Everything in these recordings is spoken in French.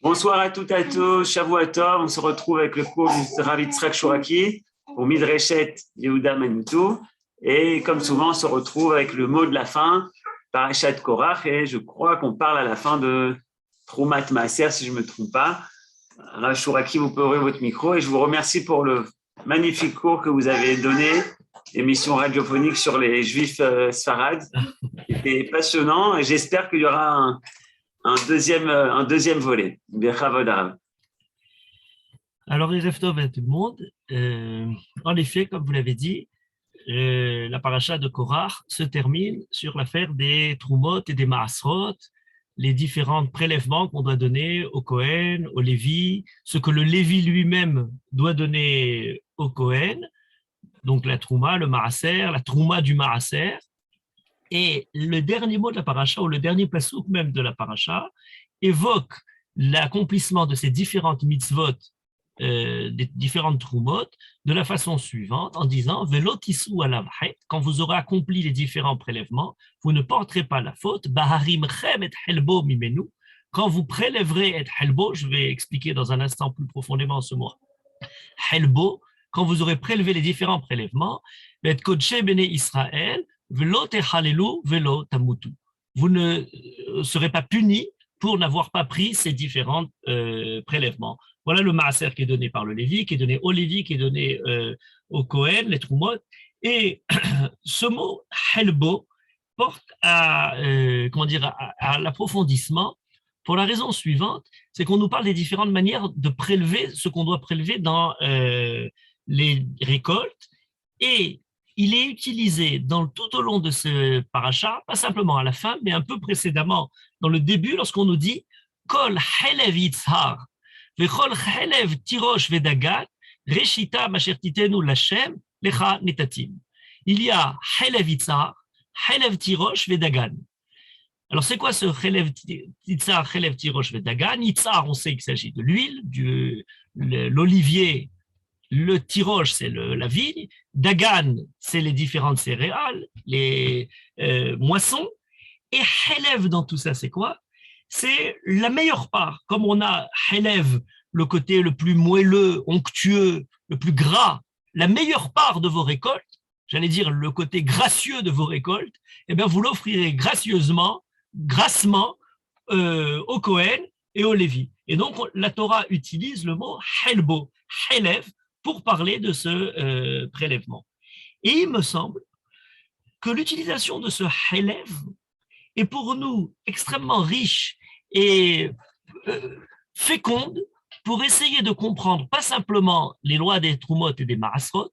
Bonsoir à toutes et à tous, Shavua Tov. On se retrouve avec le cours du Rav Yitzhak Shuraki pour Midreshet Yehuda Manitou. Et comme souvent, on se retrouve avec le mot de la fin, Parashat Korach. Et je crois qu'on parle à la fin de Troumat Maaser, si je ne me trompe pas. Rav Shuraki, vous pouvez ouvrir votre micro. Et je vous remercie pour le magnifique cours que vous avez donné, émission radiophonique sur les Juifs Sfarad. C'était passionnant et j'espère qu'il y aura un deuxième volet. Alors, Erev Tov à tout le monde. En effet, comme vous l'avez dit, la paracha de Korach se termine sur l'affaire des Trumot et des Maasrot, les différents prélèvements qu'on doit donner au Kohen, au Lévi, ce que le Lévi lui-même doit donner au Kohen, donc la Trouma, le Maaser, la Trouma du Maaser. Et le dernier mot de la paracha, ou le dernier pasouk même de la paracha, évoque l'accomplissement de ces différentes mitzvot, des différentes trumot, de la façon suivante, en disant « Velo tisou alavhet » quand vous aurez accompli les différents prélèvements, vous ne porterez pas la faute. « Baharim chem et helbo mimenu » quand vous prélèverez et helbo, je vais expliquer dans un instant plus profondément ce mot. Helbo, quand vous aurez prélevé les différents prélèvements, « Et kodche bene Israël » vous ne serez pas punis pour n'avoir pas pris ces différents prélèvements. Voilà le maaser qui est donné par le Lévi, qui est donné au Lévi, qui est donné au Kohen, les Trumot. Et ce mot helbo porte à l'approfondissement pour la raison suivante, c'est qu'on nous parle des différentes manières de prélever ce qu'on doit prélever dans les récoltes. Et il est utilisé tout au long de ce paracha, pas simplement à la fin, mais un peu précédemment, dans le début, lorsqu'on nous dit « Kol helev yitzhar, vechol helev tirosh vedagat, reshita masher titenu lashem, lecha netatim » Il y a helev yitzhar, helev tirosh vedagan. Alors, c'est quoi ce helev yitzhar, helev tirosh vedagan? Yitzhar, on sait qu'il s'agit de l'huile, l'olivier. Le tiroche, c'est la vigne. Dagan, c'est les différentes céréales, les moissons. Et Helev dans tout ça, c'est quoi? C'est la meilleure part. Comme on a Helev, le côté le plus moelleux, onctueux, le plus gras, la meilleure part de vos récoltes, j'allais dire le côté gracieux de vos récoltes, eh bien vous l'offrirez gracieusement, grassement au Kohen et au Lévi. Et donc, la Torah utilise le mot Helbo, Helev, pour parler de ce prélèvement. Et il me semble que l'utilisation de ce Helev est pour nous extrêmement riche et féconde pour essayer de comprendre pas simplement les lois des Trumot et des Maasrot,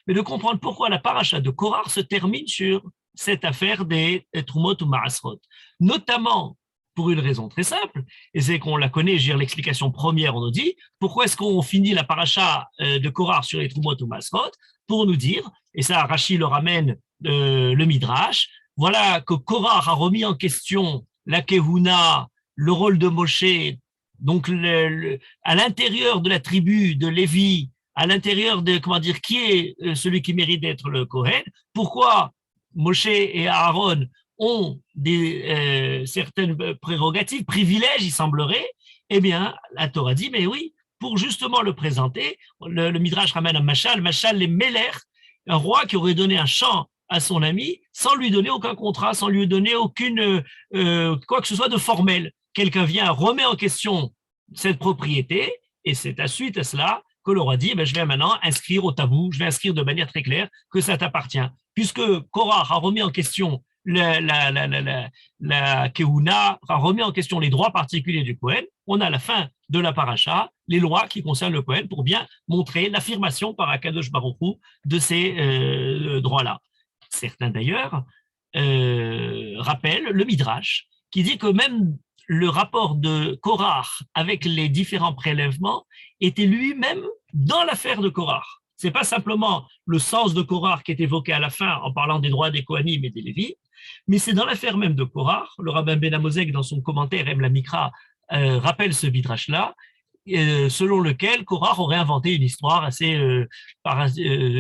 mais de comprendre pourquoi la paracha de Korach se termine sur cette affaire des Trumot ou Maasrot, notamment pour une raison très simple, et c'est qu'on la connaît, je veux dire l'explication première, on nous dit, pourquoi est-ce qu'on finit la paracha de Korach sur les Trumot ou Maasrot? Pour nous dire, et ça Rashi le ramène le Midrash, voilà que Korach a remis en question la Kehuna, le rôle de Moshe, donc à l'intérieur de la tribu de Lévi, à l'intérieur de, qui est celui qui mérite d'être le Kohen, pourquoi Moshe et Aaron ont certaines prérogatives, privilèges, il semblerait, eh bien, la Torah dit, mais oui, pour justement le présenter, le Midrash ramène un Machal les Meler, un roi qui aurait donné un champ à son ami sans lui donner aucun contrat, sans lui donner aucune, quoi que ce soit de formel. Quelqu'un vient, remet en question cette propriété, et c'est à suite à cela que le roi dit, je vais maintenant inscrire au tabou, je vais inscrire de manière très claire que ça t'appartient. Puisque Korach a remis en question la Kehuna, a remis en question les droits particuliers du Kohen, on a à la fin de la paracha les lois qui concernent le Kohen pour bien montrer l'affirmation par Akadosh Baruch Hu de ces droits-là. Certains d'ailleurs rappellent le Midrash qui dit que même le rapport de Korach avec les différents prélèvements était lui-même dans l'affaire de Korach. Ce n'est pas simplement le sens de Korach qui est évoqué à la fin en parlant des droits des Kohanim et des Lévis, mais c'est dans l'affaire même de Korach. Le rabbin Ben Amozeg, dans son commentaire Em la Mikra, rappelle ce midrash-là, selon lequel Korach aurait inventé une histoire assez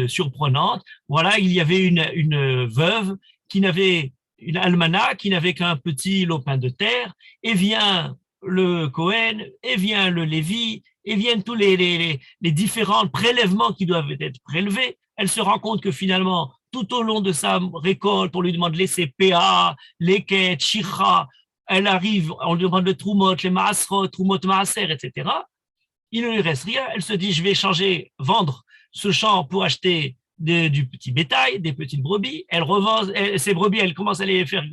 surprenante. Voilà, il y avait une veuve qui n'avait une almana qui n'avait qu'un petit lopin de terre, et vient le Cohen, et vient le Lévi, et viennent tous les différents prélèvements qui doivent être prélevés. Elle se rend compte que finalement, tout au long de sa récolte, on lui demande les CPA, les quêtes, Shira, elle arrive, on lui demande le Trumot, les Maasrot, Trumot Maaser, etc. Il ne lui reste rien. Elle se dit, je vais changer, vendre ce champ pour acheter du petit bétail, des petites brebis. Elle revend ces brebis, elle commence à les faire,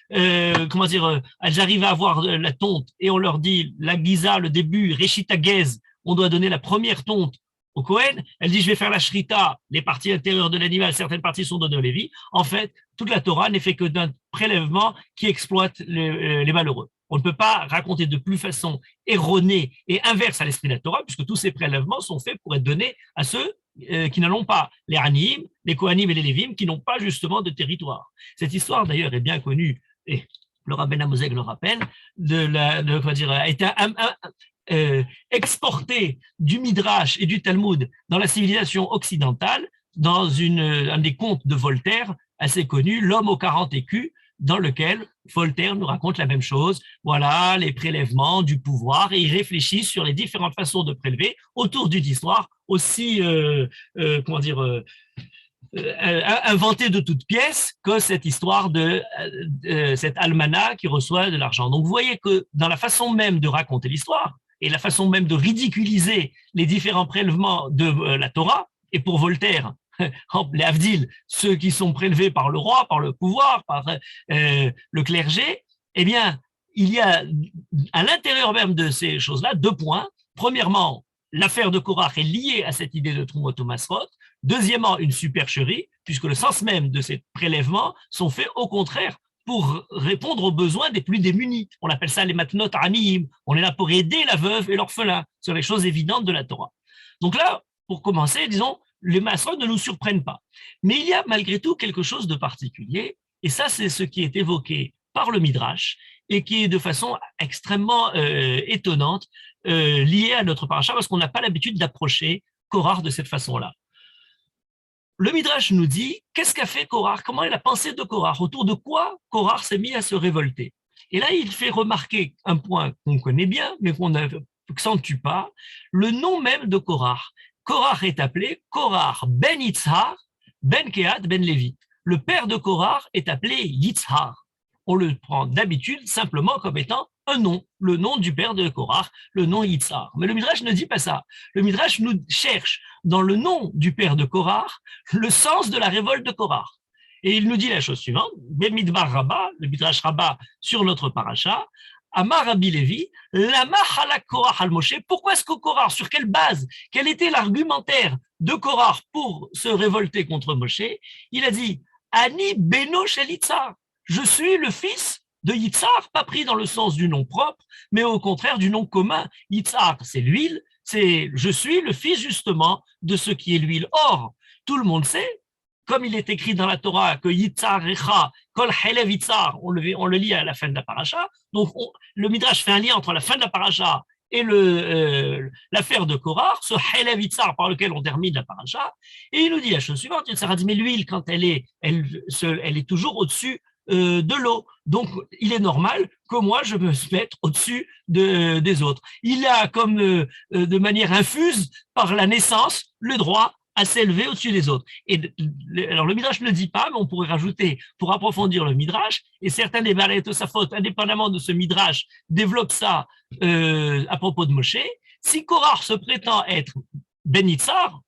elles arrivent à avoir la tonte et on leur dit, la Giza, le début, Reshita Gez, on doit donner la première tonte au Cohen. Elle dit, je vais faire la shrita, les parties intérieures de l'animal, certaines parties sont données au Lévi. En fait, toute la Torah n'est fait que d'un prélèvement qui exploite les malheureux. On ne peut pas raconter de plus façon erronée et inverse à l'esprit de la Torah, puisque tous ces prélèvements sont faits pour être donnés à ceux qui n'en ont pas, les Hanim, les Kohanim et les Lévim, qui n'ont pas justement de territoire. Cette histoire, d'ailleurs, est bien connue, et le rabbin Amozeg le rappelle, a été exporté du Midrash et du Talmud dans la civilisation occidentale, dans un des contes de Voltaire, assez connu, L'homme aux 40 écus, dans lequel Voltaire nous raconte la même chose. Voilà les prélèvements du pouvoir et il réfléchit sur les différentes façons de prélever autour d'une histoire aussi, inventée de toutes pièces que cette histoire de cet almanach qui reçoit de l'argent. Donc vous voyez que dans la façon même de raconter l'histoire et la façon même de ridiculiser les différents prélèvements de la Torah, et pour Voltaire, les Avdil, ceux qui sont prélevés par le roi, par le pouvoir, par le clergé, eh bien, il y a à l'intérieur même de ces choses-là 2 points. Premièrement, l'affaire de Korach est liée à cette idée de Trumot ou Masrot. Deuxièmement, une supercherie, puisque le sens même de ces prélèvements sont faits au contraire pour répondre aux besoins des plus démunis. On appelle ça les matnot aniyim. On est là pour aider la veuve et l'orphelin sur les choses évidentes de la Torah. Donc là, pour commencer, disons, les Masrot ne nous surprennent pas. Mais il y a malgré tout quelque chose de particulier, et ça, c'est ce qui est évoqué par le Midrash, et qui est de façon extrêmement étonnante lié à notre paracha, parce qu'on n'a pas l'habitude d'approcher Korach de cette façon-là. Le Midrash nous dit, qu'est-ce qu'a fait Korach? Comment est la pensée de Korach? Autour de quoi Korach s'est mis à se révolter? Et là, il fait remarquer un point qu'on connaît bien, mais qu'on n'accentue pas, le nom même de Korach. Korach est appelé Korach ben Yitzhar, ben Kehat, ben Lévi. Le père de Korach est appelé Yitzhar. On le prend d'habitude simplement comme étant un nom, le nom du père de Korach, le nom Yitzhar. Mais le Midrash ne dit pas ça. Le Midrash nous cherche dans le nom du père de Korach le sens de la révolte de Korach. Et il nous dit la chose suivante, Ben Midbar Rabbah, le Midrash Rabbah sur notre paracha, Amar Rabbi Lévi, Lama halak Korach al Moshe. Pourquoi est-ce que Korach, sur quelle base, quel était l'argumentaire de Korach pour se révolter contre Moshe? Il a dit, Ani beno shel Yitzhar. Je suis le fils de Yitzhar, pas pris dans le sens du nom propre, mais au contraire du nom commun. Yitzhar, c'est l'huile, je suis le fils justement de ce qui est l'huile. Or, tout le monde sait, comme il est écrit dans la Torah, que Yitzhar Recha, Kol Helev Yitzhar, on le lit à la fin de la paracha. Donc, le Midrash fait un lien entre la fin de la paracha et l'affaire de Korach, ce Helev Yitzhar par lequel on termine la paracha. Et il nous dit la chose suivante, Yitzhar a dit, mais l'huile, quand elle est toujours au-dessus de l'eau. Donc, il est normal que moi, je me mette au-dessus des autres. Il a comme de manière infuse, par la naissance, le droit à s'élever au-dessus des autres. Et alors, le Midrash ne le dit pas, mais on pourrait rajouter, pour approfondir le Midrash, et certains des Baalei Tosafot, indépendamment de ce Midrash, développent ça à propos de Moshe. Si Korach se prétend être Ben Yitzhar,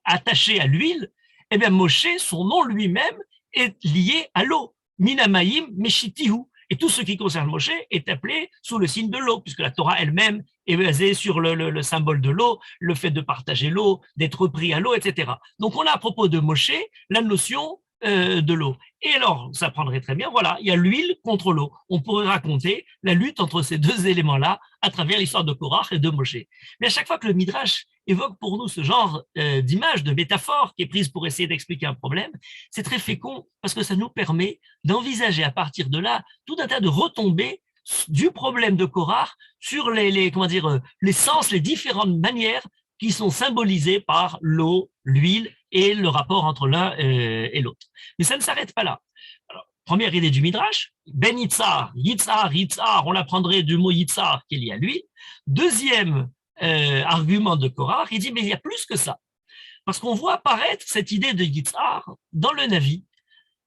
attaché à l'huile, eh bien, Moshe, son nom lui-même, est lié à l'eau. Minamaïm Meshitihu. Et tout ce qui concerne Moshe est appelé sous le signe de l'eau, puisque la Torah elle-même est basée sur le symbole de l'eau, le fait de partager l'eau, d'être pris à l'eau, etc. Donc on a à propos de Moshe la notion de l'eau. Et alors, ça prendrait très bien, voilà, il y a l'huile contre l'eau. On pourrait raconter la lutte entre ces 2 éléments-là à travers l'histoire de Korach et de Moshe. Mais à chaque fois que le Midrash évoque pour nous ce genre d'image, de métaphore qui est prise pour essayer d'expliquer un problème, c'est très fécond parce que ça nous permet d'envisager à partir de là tout un tas de retombées du problème de Korach sur les sens, les différentes manières qui sont symbolisées par l'eau, l'huile et le rapport entre l'un et l'autre. Mais ça ne s'arrête pas là. Alors, Première idée du Midrash, Ben Yitzhar, Yitzhar, Yitzhar, on l'apprendrait du mot Yitzhar qu'il y a lui. Deuxième argument de Korach, il dit, mais il y a plus que ça. Parce qu'on voit apparaître cette idée de Yitzhar dans le Navi,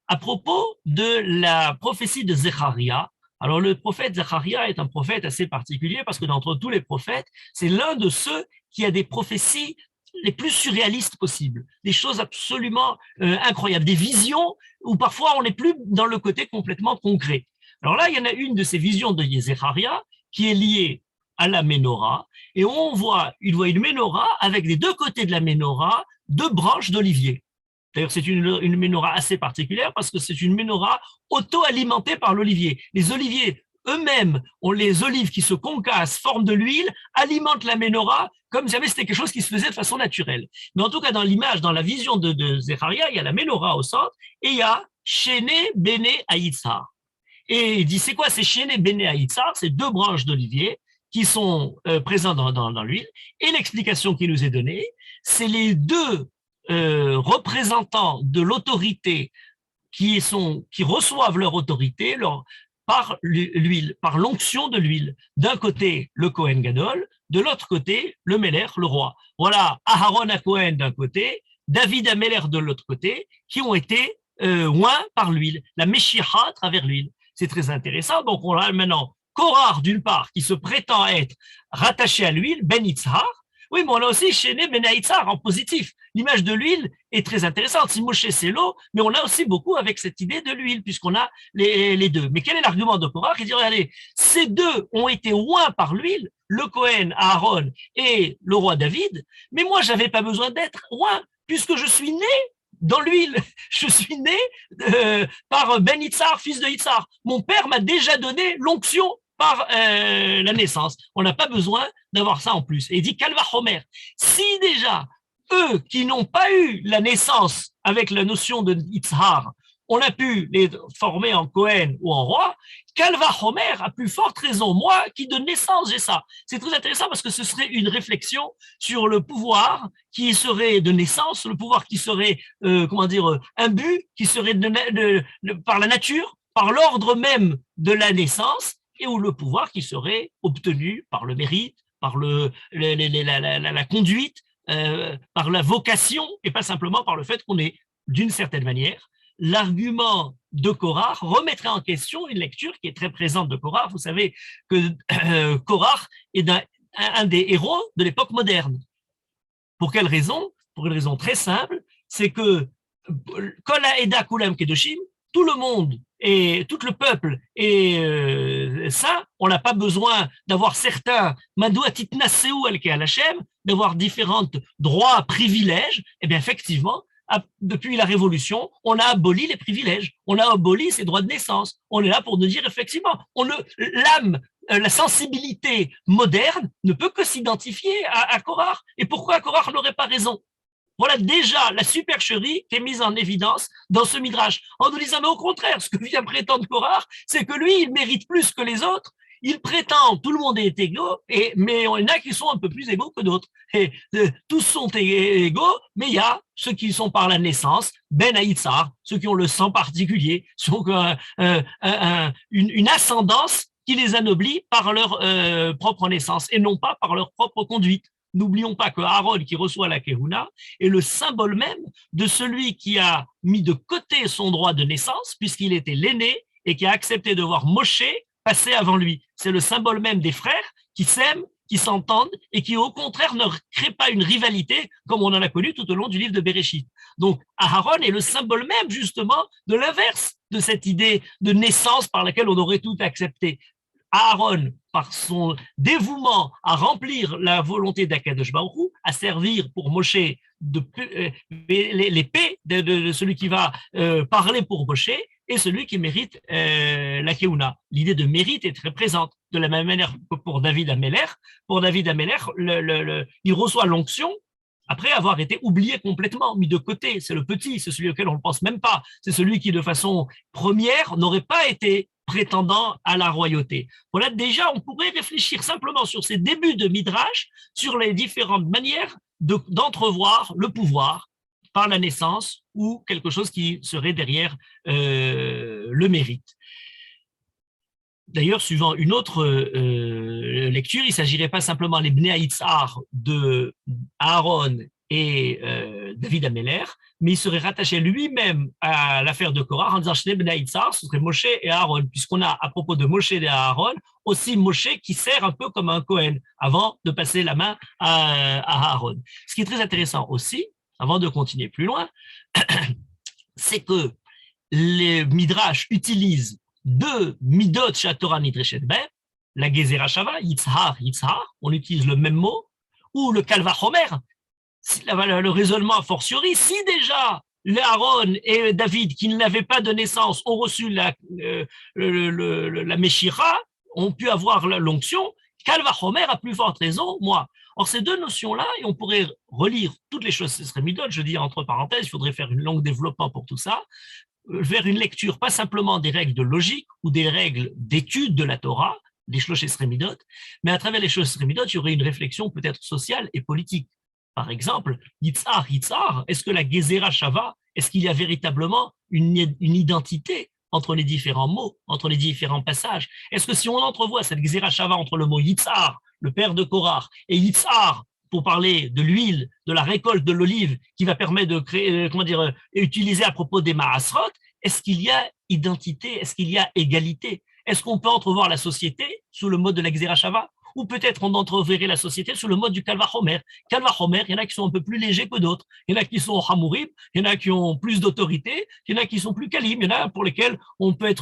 à propos de la prophétie de Zecharia. Alors, le prophète Zecharia est un prophète assez particulier parce que d'entre tous les prophètes, c'est l'un de ceux qui a des prophéties les plus surréalistes possibles, des choses absolument incroyables, des visions où parfois on n'est plus dans le côté complètement concret. Alors là, il y en a une de ces visions de Zecharia qui est liée à la Ménorah, et il voit une Ménorah avec des deux côtés de la Ménorah, deux branches d'olivier. D'ailleurs, c'est une Ménorah assez particulière parce que c'est une Ménorah auto-alimentée par l'olivier. Les oliviers eux-mêmes ont les olives qui se concassent, forment de l'huile, alimentent la Ménorah comme jamais c'était quelque chose qui se faisait de façon naturelle. Mais en tout cas, dans l'image, dans la vision de Zecharia, il y a la Ménorah au centre et il y a Shené Bene Yitzhar. Et il dit, c'est quoi ces Shené Bene Yitzhar? C'est deux branches d'olivier qui sont présentes dans l'huile. Et l'explication qui nous est donnée, c'est les deux représentants de l'autorité qui reçoivent leur autorité par l'huile, par l'onction de l'huile. D'un côté, le Kohen Gadol, de l'autre côté, le Meler, le roi. Voilà, Aharon à Kohen d'un côté, David à Meler de l'autre côté, qui ont été oints par l'huile, la Meshicha à travers l'huile. C'est très intéressant. Donc, on a maintenant Korach, d'une part, qui se prétend être rattaché à l'huile, Ben Yitzhar. Oui, mais on a aussi Shené Ben Yitzhar en positif. L'image de l'huile est très intéressante. Si Moshe, c'est l'eau, mais on a aussi beaucoup avec cette idée de l'huile, puisqu'on a les deux. Mais quel est l'argument de Korach? Il dit, regardez, ces deux ont été oints par l'huile, le Kohen, Aaron et le roi David, mais moi, je n'avais pas besoin d'être oint, puisque je suis né dans l'huile. Je suis né par Ben Yitzhar, fils de Yitzhar. Mon père m'a déjà donné l'onction par la naissance. On n'a pas besoin d'avoir ça en plus. Et il dit, Kalva Homer, si déjà, eux qui n'ont pas eu la naissance avec la notion de Yitzhar, on a pu les former en Kohen ou en roi, Kalva Homer, à plus forte raison, moi qui de naissance j'ai ça. C'est très intéressant parce que ce serait une réflexion sur le pouvoir qui serait de naissance, le pouvoir qui serait, un but, qui serait par la nature, par l'ordre même de la naissance, et où le pouvoir qui serait obtenu par le mérite, par la conduite, par la vocation, et pas simplement par le fait qu'on est, d'une certaine manière, l'argument de Korach remettrait en question une lecture qui est très présente de Korach. Vous savez que Korach est un des héros de l'époque moderne. Pour quelle raison? Pour une raison très simple, c'est que Kol ha'eda kulam kedoshim, tout le monde et tout le peuple est saint, on n'a pas besoin d'avoir certains Madou titnaseu al ke'al Hashem, d'avoir différents droits, privilèges. Eh bien, effectivement, depuis la Révolution, on a aboli les privilèges, on a aboli ces droits de naissance. On est là pour nous dire, effectivement, l'âme, la sensibilité moderne ne peut que s'identifier à Korach. Et pourquoi Korach n'aurait pas raison? Voilà déjà la supercherie qui est mise en évidence dans ce midrash. En nous disant, mais au contraire, ce que vient prétendre Korach, c'est que lui, il mérite plus que les autres. Il prétend, tout le monde est égaux, mais il y en a qui sont un peu plus égaux que d'autres. Et tous sont égaux, mais il y a ceux qui sont par la naissance, Ben Yitzhar, ceux qui ont le sang particulier, ceux qui ont une ascendance qui les anoblit par leur propre naissance et non pas par leur propre conduite. N'oublions pas que Aaron, qui reçoit la Kehuna, est le symbole même de celui qui a mis de côté son droit de naissance, puisqu'il était l'aîné et qui a accepté de voir Moshe passer avant lui. C'est le symbole même des frères qui s'aiment, qui s'entendent et qui, au contraire, ne créent pas une rivalité comme on en a connu tout au long du livre de Bereshit. Donc, Aaron est le symbole même, justement, de l'inverse de cette idée de naissance par laquelle on aurait tout accepté. Aaron, par son dévouement à remplir la volonté d'Akadosh Baruch Hu, à servir pour Moshe l'épée de celui qui va parler pour Moshe et celui qui mérite la Keuna. L'idée de mérite est très présente, de la même manière que pour David Améler. Pour David Améler, il reçoit l'onction après avoir été oublié complètement, mis de côté. C'est le petit, c'est celui auquel on ne pense même pas. C'est celui qui, de façon première, n'aurait pas été prétendant à la royauté. Voilà, déjà, on pourrait réfléchir simplement sur ces débuts de Midrash, sur les différentes manières d'entrevoir le pouvoir par la naissance ou quelque chose qui serait derrière le mérite. D'ailleurs, suivant une autre lecture, il ne s'agirait pas simplement les Bnei Yitzhar de Aaron et David Améler, mais il serait rattaché lui-même à l'affaire de Korah en disant Shnei Bnei Yitzhar, ce serait Moshe et Aaron, puisqu'on a à propos de Moshe et Aaron aussi Moshe qui sert un peu comme un Kohen avant de passer la main à Aaron. Ce qui est très intéressant aussi, avant de continuer plus loin, c'est que les Midrash utilisent deux midot Torah nidreshet ben, la Gezerah Shava, Yitzhar, on utilise le même mot, ou le Kal Vachomer, le raisonnement a fortiori, si déjà Aaron et David, qui n'avaient pas de naissance, ont reçu la Meshira, ont pu avoir l'onction, Kal Vachomer a plus forte raison, moi. Or, ces deux notions-là, et on pourrait relire toutes les choses, ce serait midot, je dis entre parenthèses, il faudrait faire une longue développement pour tout ça, vers une lecture pas simplement des règles de logique ou des règles d'étude de la Torah, des Shloshei Sremidot, mais à travers les Shloshei Sremidot, il y aurait une réflexion peut-être sociale et politique. Par exemple, Yitzhar, est-ce que la Gezerah Shava, est-ce qu'il y a véritablement une identité entre les différents mots, entre les différents passages? Est-ce que si on entrevoit cette Gezerah Shava entre le mot Yitzhar, le père de Korah, et Yitzhar, pour parler de l'huile, de la récolte de l'olive qui va permettre de créer, utiliser à propos des Maasrot, est-ce qu'il y a identité, est-ce qu'il y a égalité? Est-ce qu'on peut entrevoir la société sous le mode de la Gezerah Shava? Ou peut-être on entreverrait la société sous le mode du Kal Vachomer. Kal Vachomer, il y en a qui sont un peu plus légers que d'autres. Il y en a qui sont Hamourim, il y en a qui ont plus d'autorité, il y en a qui sont plus Kalim, il y en a pour lesquels on peut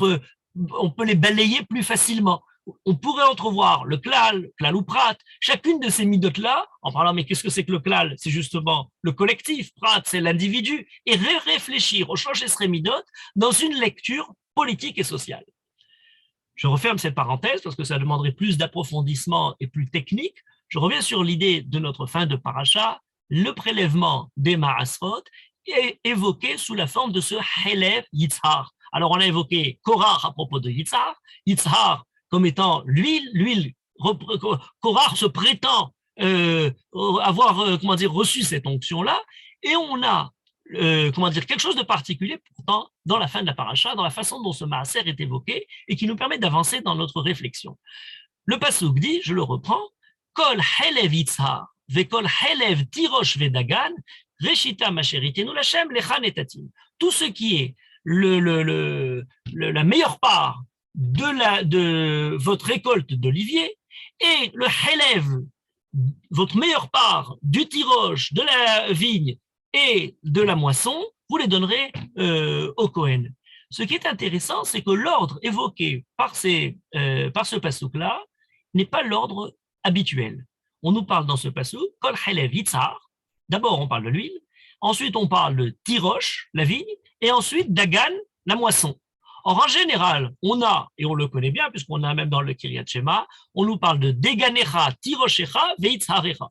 les balayer plus facilement. On pourrait entrevoir le klal ou prat, chacune de ces midotes-là, en parlant, mais qu'est-ce que c'est que le klal? C'est justement le collectif, prat, c'est l'individu, et réfléchir au Shloshei Sremidot dans une lecture politique et sociale. Je referme cette parenthèse parce que ça demanderait plus d'approfondissement et plus technique. Je reviens sur l'idée de notre fin de paracha, le prélèvement des Maasrot est évoqué sous la forme de ce Helev Yitzhar. Alors on a évoqué Korah à propos de Yitzhar comme étant l'huile, Korah se prétend avoir reçu cette onction-là, et on a quelque chose de particulier pourtant dans la fin de la paracha, dans la façon dont ce maaser est évoqué, et qui nous permet d'avancer dans notre réflexion. Le pasuk dit, je le reprends, Kol Helev Yitzhar, Vekol Helev Tirosh Vedagan, Reshita Masheritenu Lashem Lechan Etatim. Tout ce qui est la meilleure part de votre récolte d'olivier et le Helev, votre meilleure part du tiroche, de la vigne et de la moisson, vous les donnerez au Kohen. Ce qui est intéressant, c'est que l'ordre évoqué par ce passouk-là n'est pas l'ordre habituel. On nous parle dans ce passouk, Kol Helev Yitzhar, d'abord on parle de l'huile, ensuite on parle de tiroche, la vigne, et ensuite Dagan, la moisson. Or, en général, on a, et on le connaît bien, puisqu'on a même dans le Kiryat Shema, on nous parle de Deganecha, Tiroshecha, Veitzharecha.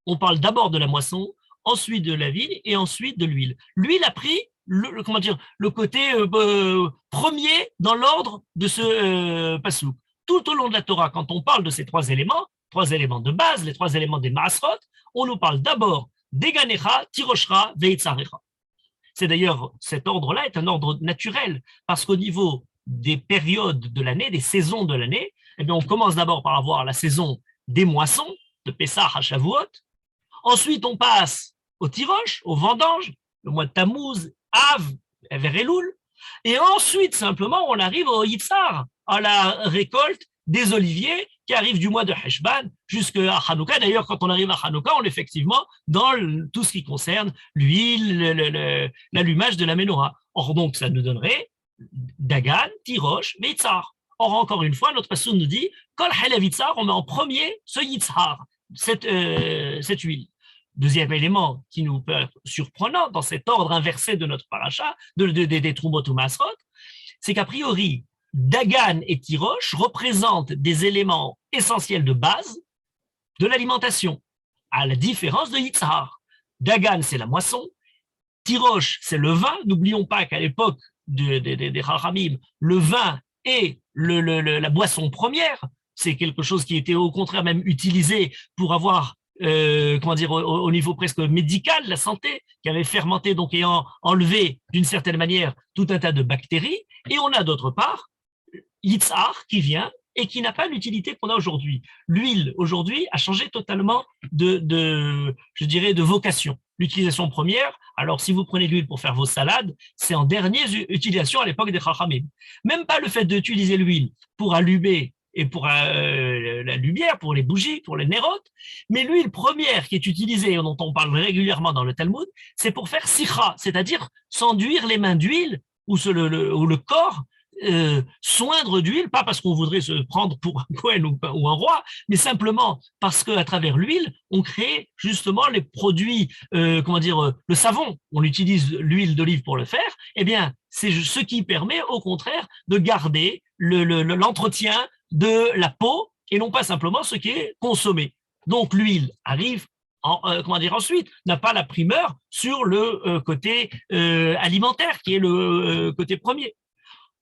On parle d'abord de la moisson, ensuite de la vigne et ensuite de l'huile. L'huile a pris le côté premier dans l'ordre de ce passouk. Tout au long de la Torah, quand on parle de ces trois éléments de base, les trois éléments des Maasrot, on nous parle d'abord Deganecha, Tiroshra, Veitzharecha. C'est d'ailleurs, cet ordre-là est un ordre naturel, parce qu'au niveau des périodes de l'année, des saisons de l'année, eh bien, on commence d'abord par avoir la saison des moissons, de Pessah à Shavuot. Ensuite, on passe au tiroche, au vendange, le mois de Tammuz, Av, vers Elul. Et ensuite, simplement, on arrive au Yitzhar, à la récolte des oliviers qui arrivent du mois de Heshvan jusqu'à Hanouka. D'ailleurs, quand on arrive à Hanouka, on est effectivement dans tout ce qui concerne l'huile, l'allumage de la menorah. Or, donc, ça nous donnerait Dagan, Tirosh, Yitzhar. Or, encore une fois, notre passouk nous dit Kol Helev Yitzhar, on met en premier ce Yitzhar, cette huile. Deuxième élément qui nous peut être surprenant dans cet ordre inversé de notre paracha, des Trumot ou Masrot, c'est qu'a priori, Dagan et Tirosh représentent des éléments essentiels de base de l'alimentation, à la différence de Yitzhar. Dagan, c'est la moisson, Tirosh, c'est le vin. N'oublions pas qu'à l'époque des Chachamim, le vin est la boisson première. C'est quelque chose qui était au contraire même utilisé pour avoir comment dire, au niveau presque médical, la santé, qui avait fermenté, donc ayant enlevé d'une certaine manière tout un tas de bactéries. Et on a d'autre part Yitzhar qui vient et qui n'a pas l'utilité qu'on a aujourd'hui. L'huile, aujourd'hui, a changé totalement je dirais, de vocation. L'utilisation première, alors si vous prenez l'huile pour faire vos salades, c'est en dernière utilisation à l'époque des Chachamim. Même pas le fait d'utiliser l'huile pour allumer et pour la lumière, pour les bougies, pour les nérotes, mais l'huile première qui est utilisée, dont on parle régulièrement dans le Talmud, c'est pour faire sicha, c'est-à-dire s'enduire les mains d'huile ou le corps, soindre d'huile, pas parce qu'on voudrait se prendre pour un Cohen ou un roi, mais simplement parce qu'à travers l'huile, on crée justement les produits, le savon, on utilise l'huile d'olive pour le faire, eh bien, c'est ce qui permet au contraire de garder l'entretien de la peau et non pas simplement ce qui est consommé. Donc l'huile arrive ensuite, n'a pas la primeur sur le côté alimentaire qui est le côté premier.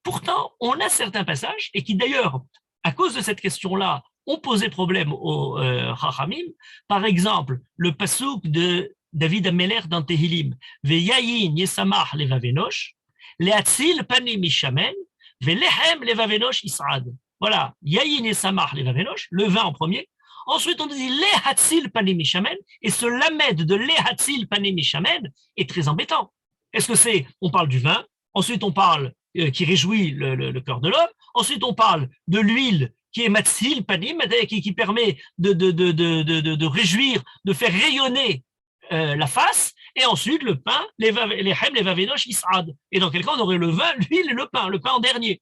Pourtant, on a certains passages, et qui d'ailleurs, à cause de cette question-là, ont posé problème aux Chachamim. Par exemple, le passouk de David Ameler dans Tehilim, Veyayin yesamach levavenosh, leatzil panim mishamen, velehem levavenosh israd. Voilà, Yayin yesamach levavenosh, le vin en premier. Ensuite, on dit lehatzil panim mishamen, et ce lamed de lehatzil panim mishamen est très embêtant. Est-ce que c'est, on parle du vin, ensuite on parle qui réjouit le cœur de l'homme. Ensuite, on parle de l'huile qui est matzil panim, qui permet de réjouir, de faire rayonner la face. Et ensuite, le pain, les hem, les vavenosh, isad. Et dans quel cas, on aurait le vin, l'huile et le pain en dernier.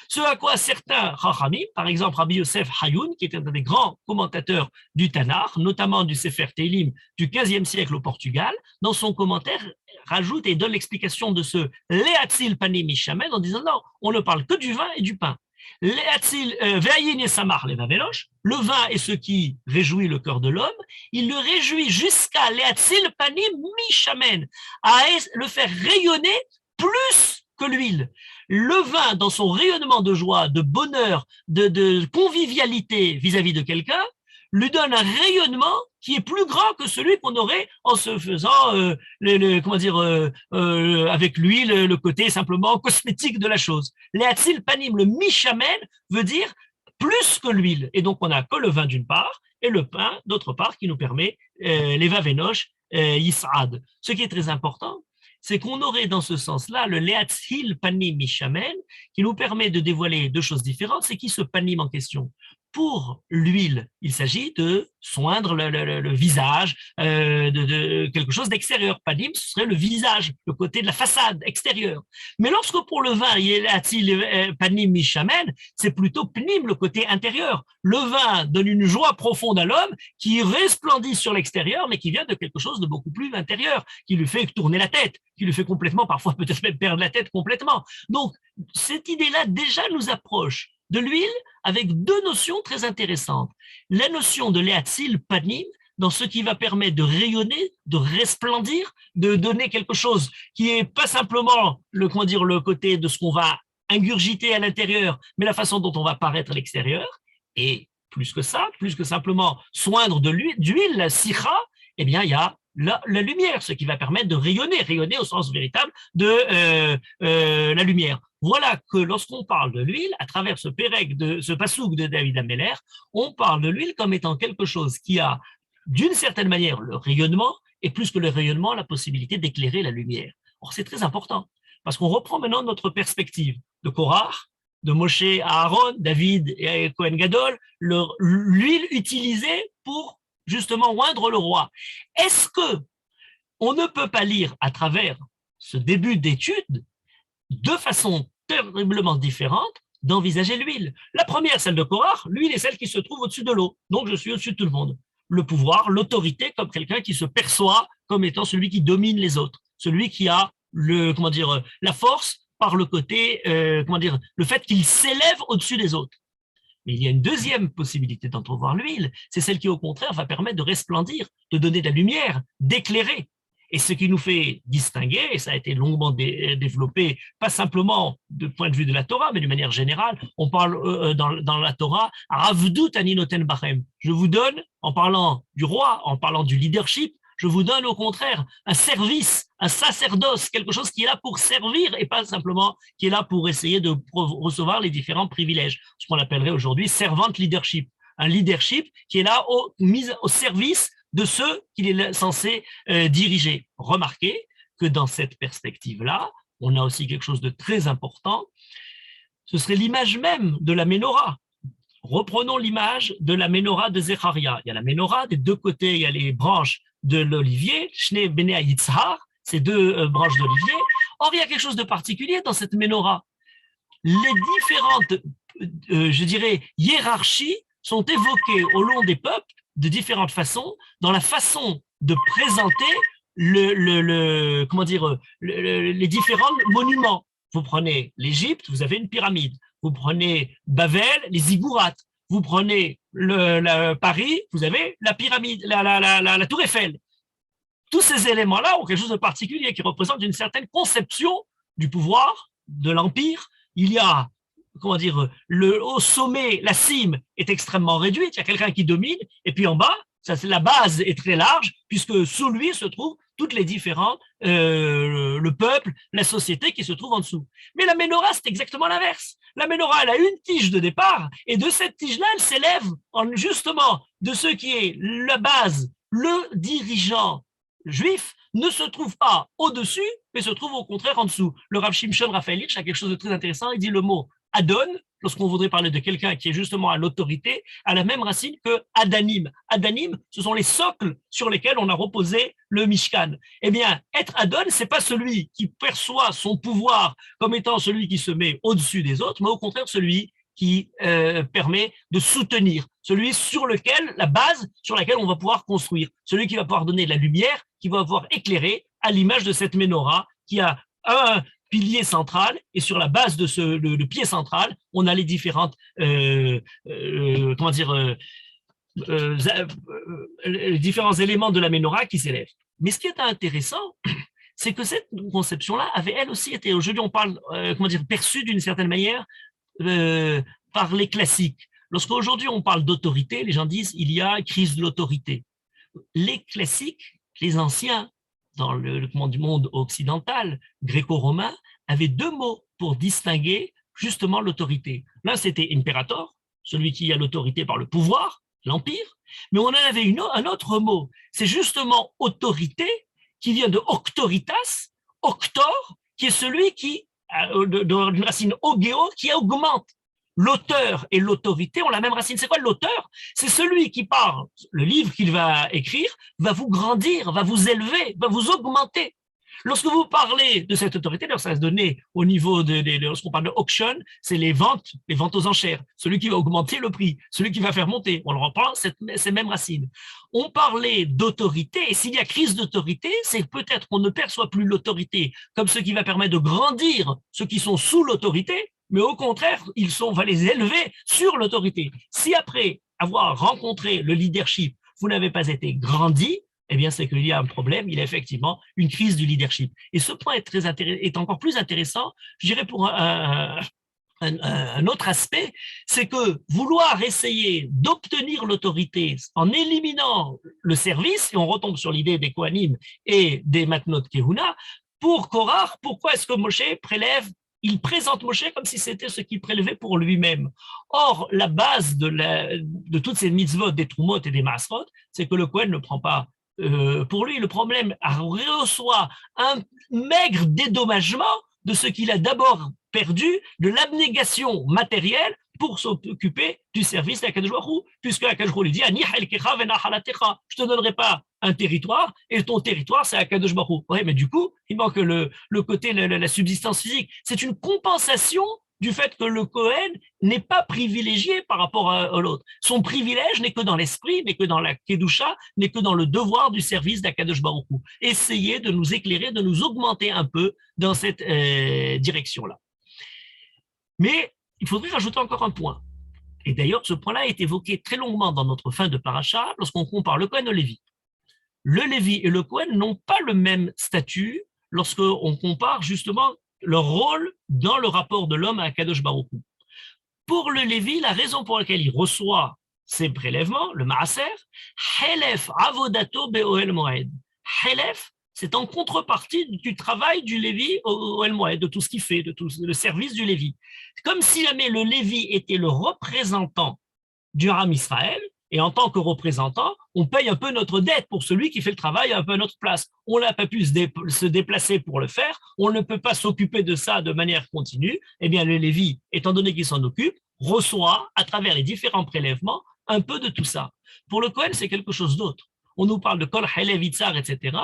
Ce à quoi certains Chachamim, par exemple Rabbi Yosef Hayoun, qui est un des grands commentateurs du Tanakh, notamment du Sefer Teilim du XVe siècle au Portugal, dans son commentaire, rajoute et donne l'explication de ce Leatzil panim mishamen en disant non, on ne parle que du vin et du pain. Leatzil ve'ayin yesamach levavelosh, le vin est ce qui réjouit le cœur de l'homme, il le réjouit jusqu'à Leatzil panim mishamen, à le faire rayonner plus que l'huile. Le vin, dans son rayonnement de joie, de bonheur, de convivialité vis-à-vis de quelqu'un, lui donne un rayonnement qui est plus grand que celui qu'on aurait en se faisant, avec l'huile, le côté simplement cosmétique de la chose. Leatzil panim, le mishamen, veut dire plus que l'huile. Et donc, on n'a que le vin d'une part et le pain d'autre part qui nous permet les vavenosh, yis'ad. Ce qui est très important, c'est qu'on aurait dans ce sens-là le leatzil panim mishamen qui nous permet de dévoiler deux choses différentes. C'est qui ce panim en question? Pour l'huile, il s'agit de soindre le visage, de quelque chose d'extérieur. Panim, ce serait le visage, le côté de la façade extérieure. Mais lorsque pour le vin, il y a panim mishamen, c'est plutôt pnim, le côté intérieur. Le vin donne une joie profonde à l'homme qui resplendit sur l'extérieur, mais qui vient de quelque chose de beaucoup plus intérieur, qui lui fait tourner la tête, qui lui fait complètement, parfois peut-être même perdre la tête complètement. Donc, cette idée-là déjà nous approche de l'huile avec deux notions très intéressantes. La notion de leatzil panim, dans ce qui va permettre de rayonner, de resplendir, de donner quelque chose qui est pas simplement le côté de ce qu'on va ingurgiter à l'intérieur, mais la façon dont on va paraître à l'extérieur. Et plus que ça, plus que simplement soindre d'huile, la sicha, eh bien, il y a la lumière, ce qui va permettre de rayonner au sens véritable de la lumière. Voilà que lorsqu'on parle de l'huile, à travers ce passouk de David Ameler, on parle de l'huile comme étant quelque chose qui a, d'une certaine manière, le rayonnement, et plus que le rayonnement, la possibilité d'éclairer la lumière. Or, c'est très important, parce qu'on reprend maintenant notre perspective de Korach, de Moshe à Aaron, David et Kohen Gadol, l'huile utilisée pour justement oindre le roi. Est-ce que on ne peut pas lire à travers ce début d'étude deux façons terriblement différentes d'envisager l'huile? La première, celle de Korach, l'huile est celle qui se trouve au-dessus de l'eau, donc je suis au-dessus de tout le monde. Le pouvoir, l'autorité, comme quelqu'un qui se perçoit comme étant celui qui domine les autres, celui qui a la force par le côté, le fait qu'il s'élève au-dessus des autres. Mais il y a une deuxième possibilité d'entrevoir l'huile, c'est celle qui, au contraire, va permettre de resplendir, de donner de la lumière, d'éclairer. Et ce qui nous fait distinguer, et ça a été longuement développé, pas simplement du point de vue de la Torah, mais d'une manière générale, on parle dans la Torah, Avdut ani noten bachem. Je vous donne, en parlant du roi, en parlant du leadership, je vous donne au contraire un service, un sacerdoce, quelque chose qui est là pour servir et pas simplement qui est là pour essayer de recevoir les différents privilèges, ce qu'on appellerait aujourd'hui servant leadership. Un leadership qui est là mis au service de ceux qu'il est censé diriger. Remarquez que dans cette perspective-là, on a aussi quelque chose de très important, ce serait l'image même de la Ménorah. Reprenons l'image de la Ménorah de Zecharia. Il y a la Ménorah, des deux côtés, il y a les branches de l'olivier, Shnei Bnei Yitzhar, ces deux branches d'olivier. Or, il y a quelque chose de particulier dans cette Ménorah. Les différentes, je dirais, hiérarchies sont évoquées au long des peuples de différentes façons, dans la façon de présenter les différents monuments. Vous prenez l'Égypte, vous avez une pyramide. Vous prenez Babel, les ziggourats. Vous prenez Paris, vous avez la pyramide, la tour Eiffel. Tous ces éléments-là ont quelque chose de particulier qui représente une certaine conception du pouvoir, de l'empire. Il y a, au sommet, la cime est extrêmement réduite, il y a quelqu'un qui domine, et puis en bas, la base est très large, puisque sous lui se trouvent toutes les différents, le peuple, la société qui se trouve en dessous. Mais la Ménorah, c'est exactement l'inverse. La Ménorah, elle a une tige de départ, et de cette tige-là, elle s'élève justement de ce qui est la base, le dirigeant juif ne se trouve pas au-dessus, mais se trouve au contraire en dessous. Le Rav Shimshon Raphaël Hirsch a quelque chose de très intéressant, il dit le mot Adon, lorsqu'on voudrait parler de quelqu'un qui est justement à l'autorité, a la même racine que Adanim. Adanim, ce sont les socles sur lesquels on a reposé le Mishkan. Eh bien, être Adon, c'est pas celui qui perçoit son pouvoir comme étant celui qui se met au-dessus des autres, mais au contraire celui qui permet de soutenir, celui sur lequel, la base sur laquelle on va pouvoir construire, celui qui va pouvoir donner de la lumière, qui va pouvoir éclairer à l'image de cette Ménorah qui a un pilier central, et sur la base de le pied central, on a les différentes, les différents éléments de la Ménorah qui s'élèvent. Mais ce qui est intéressant, c'est que cette conception-là avait elle aussi été, aujourd'hui on parle, perçue d'une certaine manière par les classiques. Lorsqu'aujourd'hui on parle d'autorité, les gens disent il y a crise de l'autorité. Les classiques, les anciens, dans le monde occidental, gréco-romain, avaient deux mots pour distinguer justement l'autorité. L'un, c'était imperator, celui qui a l'autorité par le pouvoir, l'empire, mais on en avait un autre mot, c'est justement autorité, qui vient de octoritas, octor, qui est celui qui, d'une racine ogéo, qui augmente. L'auteur et l'autorité ont la même racine. C'est quoi l'auteur? C'est celui qui, par le livre qu'il va écrire, va vous grandir, va vous élever, va vous augmenter. Lorsque vous parlez de cette autorité, alors ça va se donner au niveau lorsqu'on parle de auction, c'est les ventes aux enchères. Celui qui va augmenter le prix, celui qui va faire monter. On le reprend, ces mêmes racines. On parlait d'autorité, et s'il y a crise d'autorité, c'est peut-être qu'on ne perçoit plus l'autorité comme ce qui va permettre de grandir ceux qui sont sous l'autorité, mais au contraire, on va les élever sur l'autorité. Si après avoir rencontré le leadership, vous n'avez pas été grandi, eh bien, c'est qu'il y a un problème, il y a effectivement une crise du leadership. Et ce point est encore plus intéressant, je dirais, pour un autre aspect, c'est que vouloir essayer d'obtenir l'autorité en éliminant le service, et on retombe sur l'idée des Kohanim et des Matnot Kehuna, pour Korach, pourquoi est-ce que Moshe il présente Moshe comme si c'était ce qu'il prélevait pour lui-même. Or, la base de toutes ces mitzvot, des Trumot et des Maasrot, c'est que le Kohen ne prend pas pour lui. Le problème reçoit un maigre dédommagement de ce qu'il a d'abord perdu, de l'abnégation matérielle pour s'occuper du service d'Akadosh Baruch Hu, puisque Akadosh Baruch Hu lui dit Ani chelkecha venachalatecha, je te donnerai pas un territoire, et ton territoire, c'est Akadosh Baruch Hu. Oui, mais du coup, il manque le côté, la subsistance physique. C'est une compensation du fait que le Kohen n'est pas privilégié par rapport à l'autre. Son privilège n'est que dans l'esprit, n'est que dans la Kedusha, n'est que dans le devoir du service d'Akadosh Baruch Hu. Essayez de nous éclairer, de nous augmenter un peu dans cette direction-là. Mais il faudrait rajouter encore un point. Et d'ailleurs, ce point-là est évoqué très longuement dans notre fin de paracha lorsqu'on compare le Kohen au Lévi. le Lévi et le Kohen n'ont pas le même statut lorsqu'on compare justement leur rôle dans le rapport de l'homme à Akadosh Baruch Hu. Pour le Lévi, la raison pour laquelle il reçoit ces prélèvements, le Maaser, Helef avodato be'ohel moed. Helef, c'est en contrepartie du travail du Lévi au Ohel Moed, de tout ce qu'il fait, de tout le service du Lévi. Comme si jamais le Lévi était le représentant du Ram Israël, et en tant que représentant, on paye un peu notre dette pour celui qui fait le travail un peu à notre place. On n'a pas pu se déplacer pour le faire, on ne peut pas s'occuper de ça de manière continue. Eh bien, le Lévi, étant donné qu'il s'en occupe, reçoit, à travers les différents prélèvements, un peu de tout ça. Pour le Kohen, c'est quelque chose d'autre. On nous parle de Kol Halev Itzar, etc.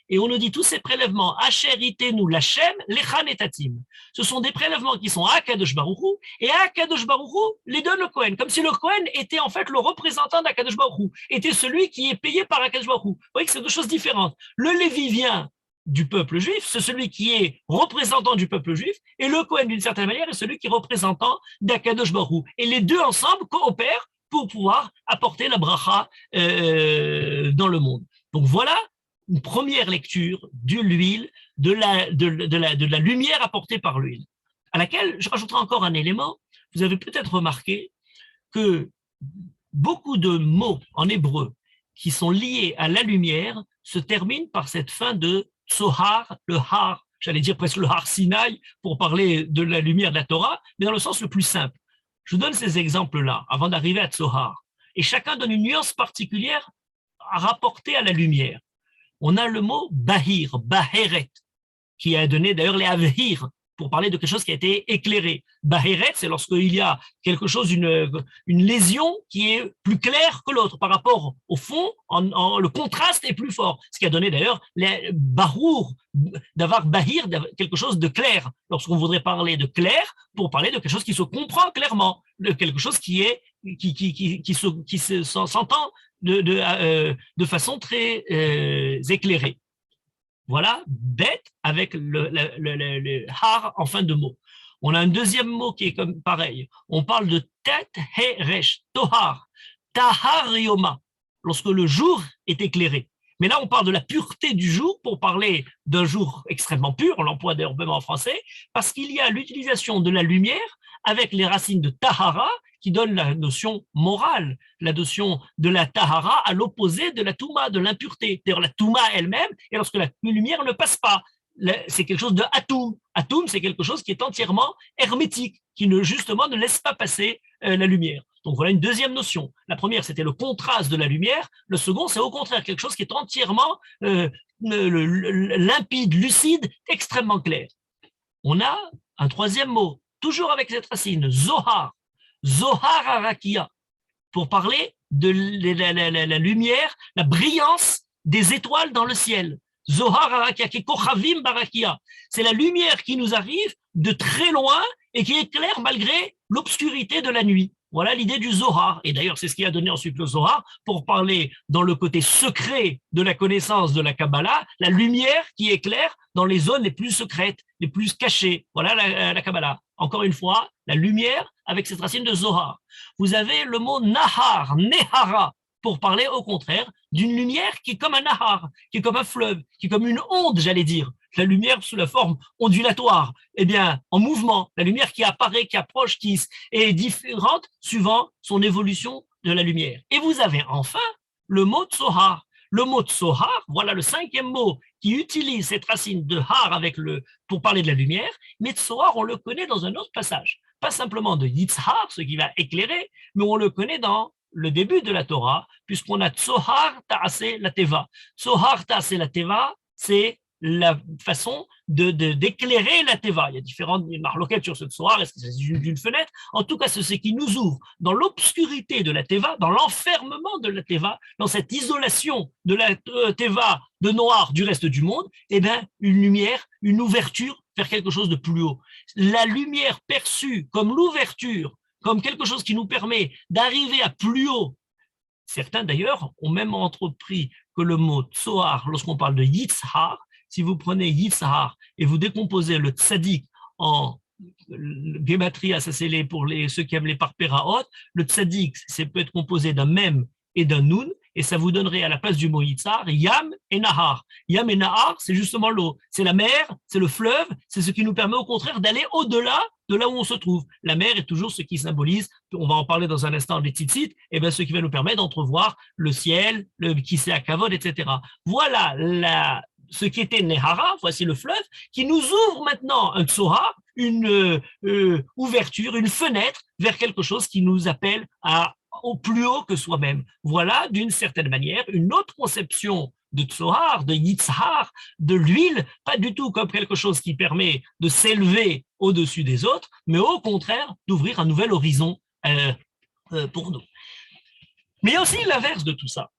Et on nous dit tous ces prélèvements, Asher Itenu Lachem, Lechan Etatim. Ce sont des prélèvements qui sont à Kadosh Baruch Hu, et à Kadosh Baruch Hu les donne le Kohen, comme si le Kohen était en fait le représentant d'Akadosh Baruch Hu, était celui qui est payé par Akadosh Baruch Hu. Vous voyez que c'est deux choses différentes. Le Lévi vient du peuple juif, c'est celui qui est représentant du peuple juif, et le Kohen, d'une certaine manière, est celui qui est représentant d'Akadosh Baruch Hu. Et les deux ensemble coopèrent pour pouvoir apporter la bracha dans le monde. Donc voilà une première lecture de l'huile, de la lumière apportée par l'huile, à laquelle je rajouterai encore un élément. Vous avez peut-être remarqué que beaucoup de mots en hébreu qui sont liés à la lumière se terminent par cette fin de tsohar, le har, j'allais dire presque le har Sinaï pour parler de la lumière de la Torah, mais dans le sens le plus simple. Je vous donne ces exemples-là avant d'arriver à Tsohar. Et chacun donne une nuance particulière à rapporter à la lumière. On a le mot bahir, baheret, qui a donné d'ailleurs les avhir, pour parler de quelque chose qui a été éclairé. Baheret, c'est lorsqu'il y a quelque chose, une lésion qui est plus claire que l'autre par rapport au fond, le contraste est plus fort. Ce qui a donné d'ailleurs les bahour, d'avoir bahir, quelque chose de clair. Lorsqu'on voudrait parler de clair, pour parler de quelque chose qui se comprend clairement, de quelque chose qui s'entend de façon très éclairée. Voilà, bête avec le har en fin de mot. On a un deuxième mot qui est comme pareil. On parle de tet heresh, tohar, tahar yoma, lorsque le jour est éclairé. Mais là, on parle de la pureté du jour pour parler d'un jour extrêmement pur, on l'emploie d'ailleurs même en français, parce qu'il y a l'utilisation de la lumière avec les racines de tahara qui donne la notion morale, la notion de la tahara à l'opposé de la touma, de l'impureté. D'ailleurs, la touma elle-même, et lorsque la lumière ne passe pas, c'est quelque chose de atoum. Atoum, c'est quelque chose qui est entièrement hermétique, qui justement ne laisse pas passer la lumière. Donc voilà une deuxième notion. La première, c'était le contraste de la lumière. Le second, c'est au contraire quelque chose qui est entièrement limpide, lucide, extrêmement clair. On a un troisième mot, toujours avec cette racine, zohar. Zohar Arakia, pour parler de la lumière, la brillance des étoiles dans le ciel. Zohar Arakia, qui est Kochavim Barakia. C'est la lumière qui nous arrive de très loin et qui éclaire malgré l'obscurité de la nuit. Voilà l'idée du Zohar. Et d'ailleurs, c'est ce qui a donné ensuite le Zohar pour parler dans le côté secret de la connaissance de la Kabbalah, la lumière qui éclaire dans les zones les plus secrètes, les plus cachées. Voilà la Kabbalah. Encore une fois, la lumière avec cette racine de Zohar. Vous avez le mot Nahar, Nehara, pour parler au contraire d'une lumière qui est comme un Nahar, qui est comme un fleuve, qui est comme une onde, j'allais dire. La lumière sous la forme ondulatoire, eh bien, en mouvement, la lumière qui apparaît, qui approche, qui est différente suivant son évolution de la lumière. Et vous avez enfin le mot Tsohar. Le mot Tsohar, voilà le cinquième mot qui utilise cette racine de har pour parler de la lumière, mais Tsohar, on le connaît dans un autre passage. Pas simplement de Yitzhar, ce qui va éclairer, mais on le connaît dans le début de la Torah, puisqu'on a Tsohar Ta'aseh la Teva. Tsohar Ta'aseh la Teva, c'est la façon d'éclairer la Teva. Il y a différentes marloquettes sur ce Tsohar, est-ce que c'est d'une fenêtre? En tout cas, c'est ce qui nous ouvre dans l'obscurité de la Teva, dans l'enfermement de la Teva, dans cette isolation de la Teva de noir du reste du monde, eh bien, une lumière, une ouverture vers quelque chose de plus haut. La lumière perçue comme l'ouverture, comme quelque chose qui nous permet d'arriver à plus haut. Certains d'ailleurs ont même entrepris que le mot Tsohar, lorsqu'on parle de Yitzhar, si vous prenez Yitzhar et vous décomposez le tzaddik en gématria, ça c'est pour ceux qui aiment les parpéraot, le tzaddik, c'est peut être composé d'un mem et d'un nun, et ça vous donnerait à la place du mot Yitzhar, Yam et Nahar. Yam et Nahar, c'est justement l'eau, c'est la mer, c'est le fleuve, c'est ce qui nous permet au contraire d'aller au-delà de là où on se trouve. La mer est toujours ce qui symbolise, on va en parler dans un instant, les tzitzit, et bien ce qui va nous permettre d'entrevoir le ciel, le Kisei HaKavod, etc. Voilà ce qui était Nehara, voici le fleuve, qui nous ouvre maintenant un tsoha, une ouverture, une fenêtre vers quelque chose qui nous appelle au plus haut que soi-même. Voilà, d'une certaine manière, une autre conception de tsohar, de yitzhar, de l'huile, pas du tout comme quelque chose qui permet de s'élever au-dessus des autres, mais au contraire d'ouvrir un nouvel horizon pour nous. Mais il y a aussi l'inverse de tout ça.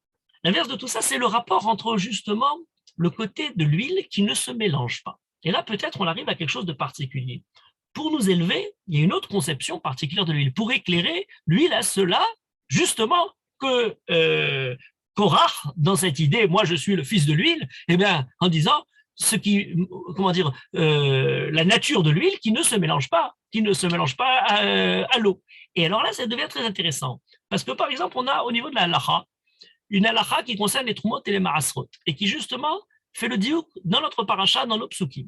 L'inverse de tout ça, c'est le rapport entre justement le côté de l'huile qui ne se mélange pas. Et là, peut-être, on arrive à quelque chose de particulier. Pour nous élever, il y a une autre conception particulière de l'huile. Pour éclairer, l'huile a cela, justement, que Korach, dans cette idée, moi je suis le fils de l'huile, eh bien, en disant la nature de l'huile qui ne se mélange pas, à l'eau. Et alors là, ça devient très intéressant. Parce que, par exemple, on a au niveau de la halacha, une halacha qui concerne les trumot et les maasrot, et qui justement fait le diouk dans notre paracha, dans nos psukim.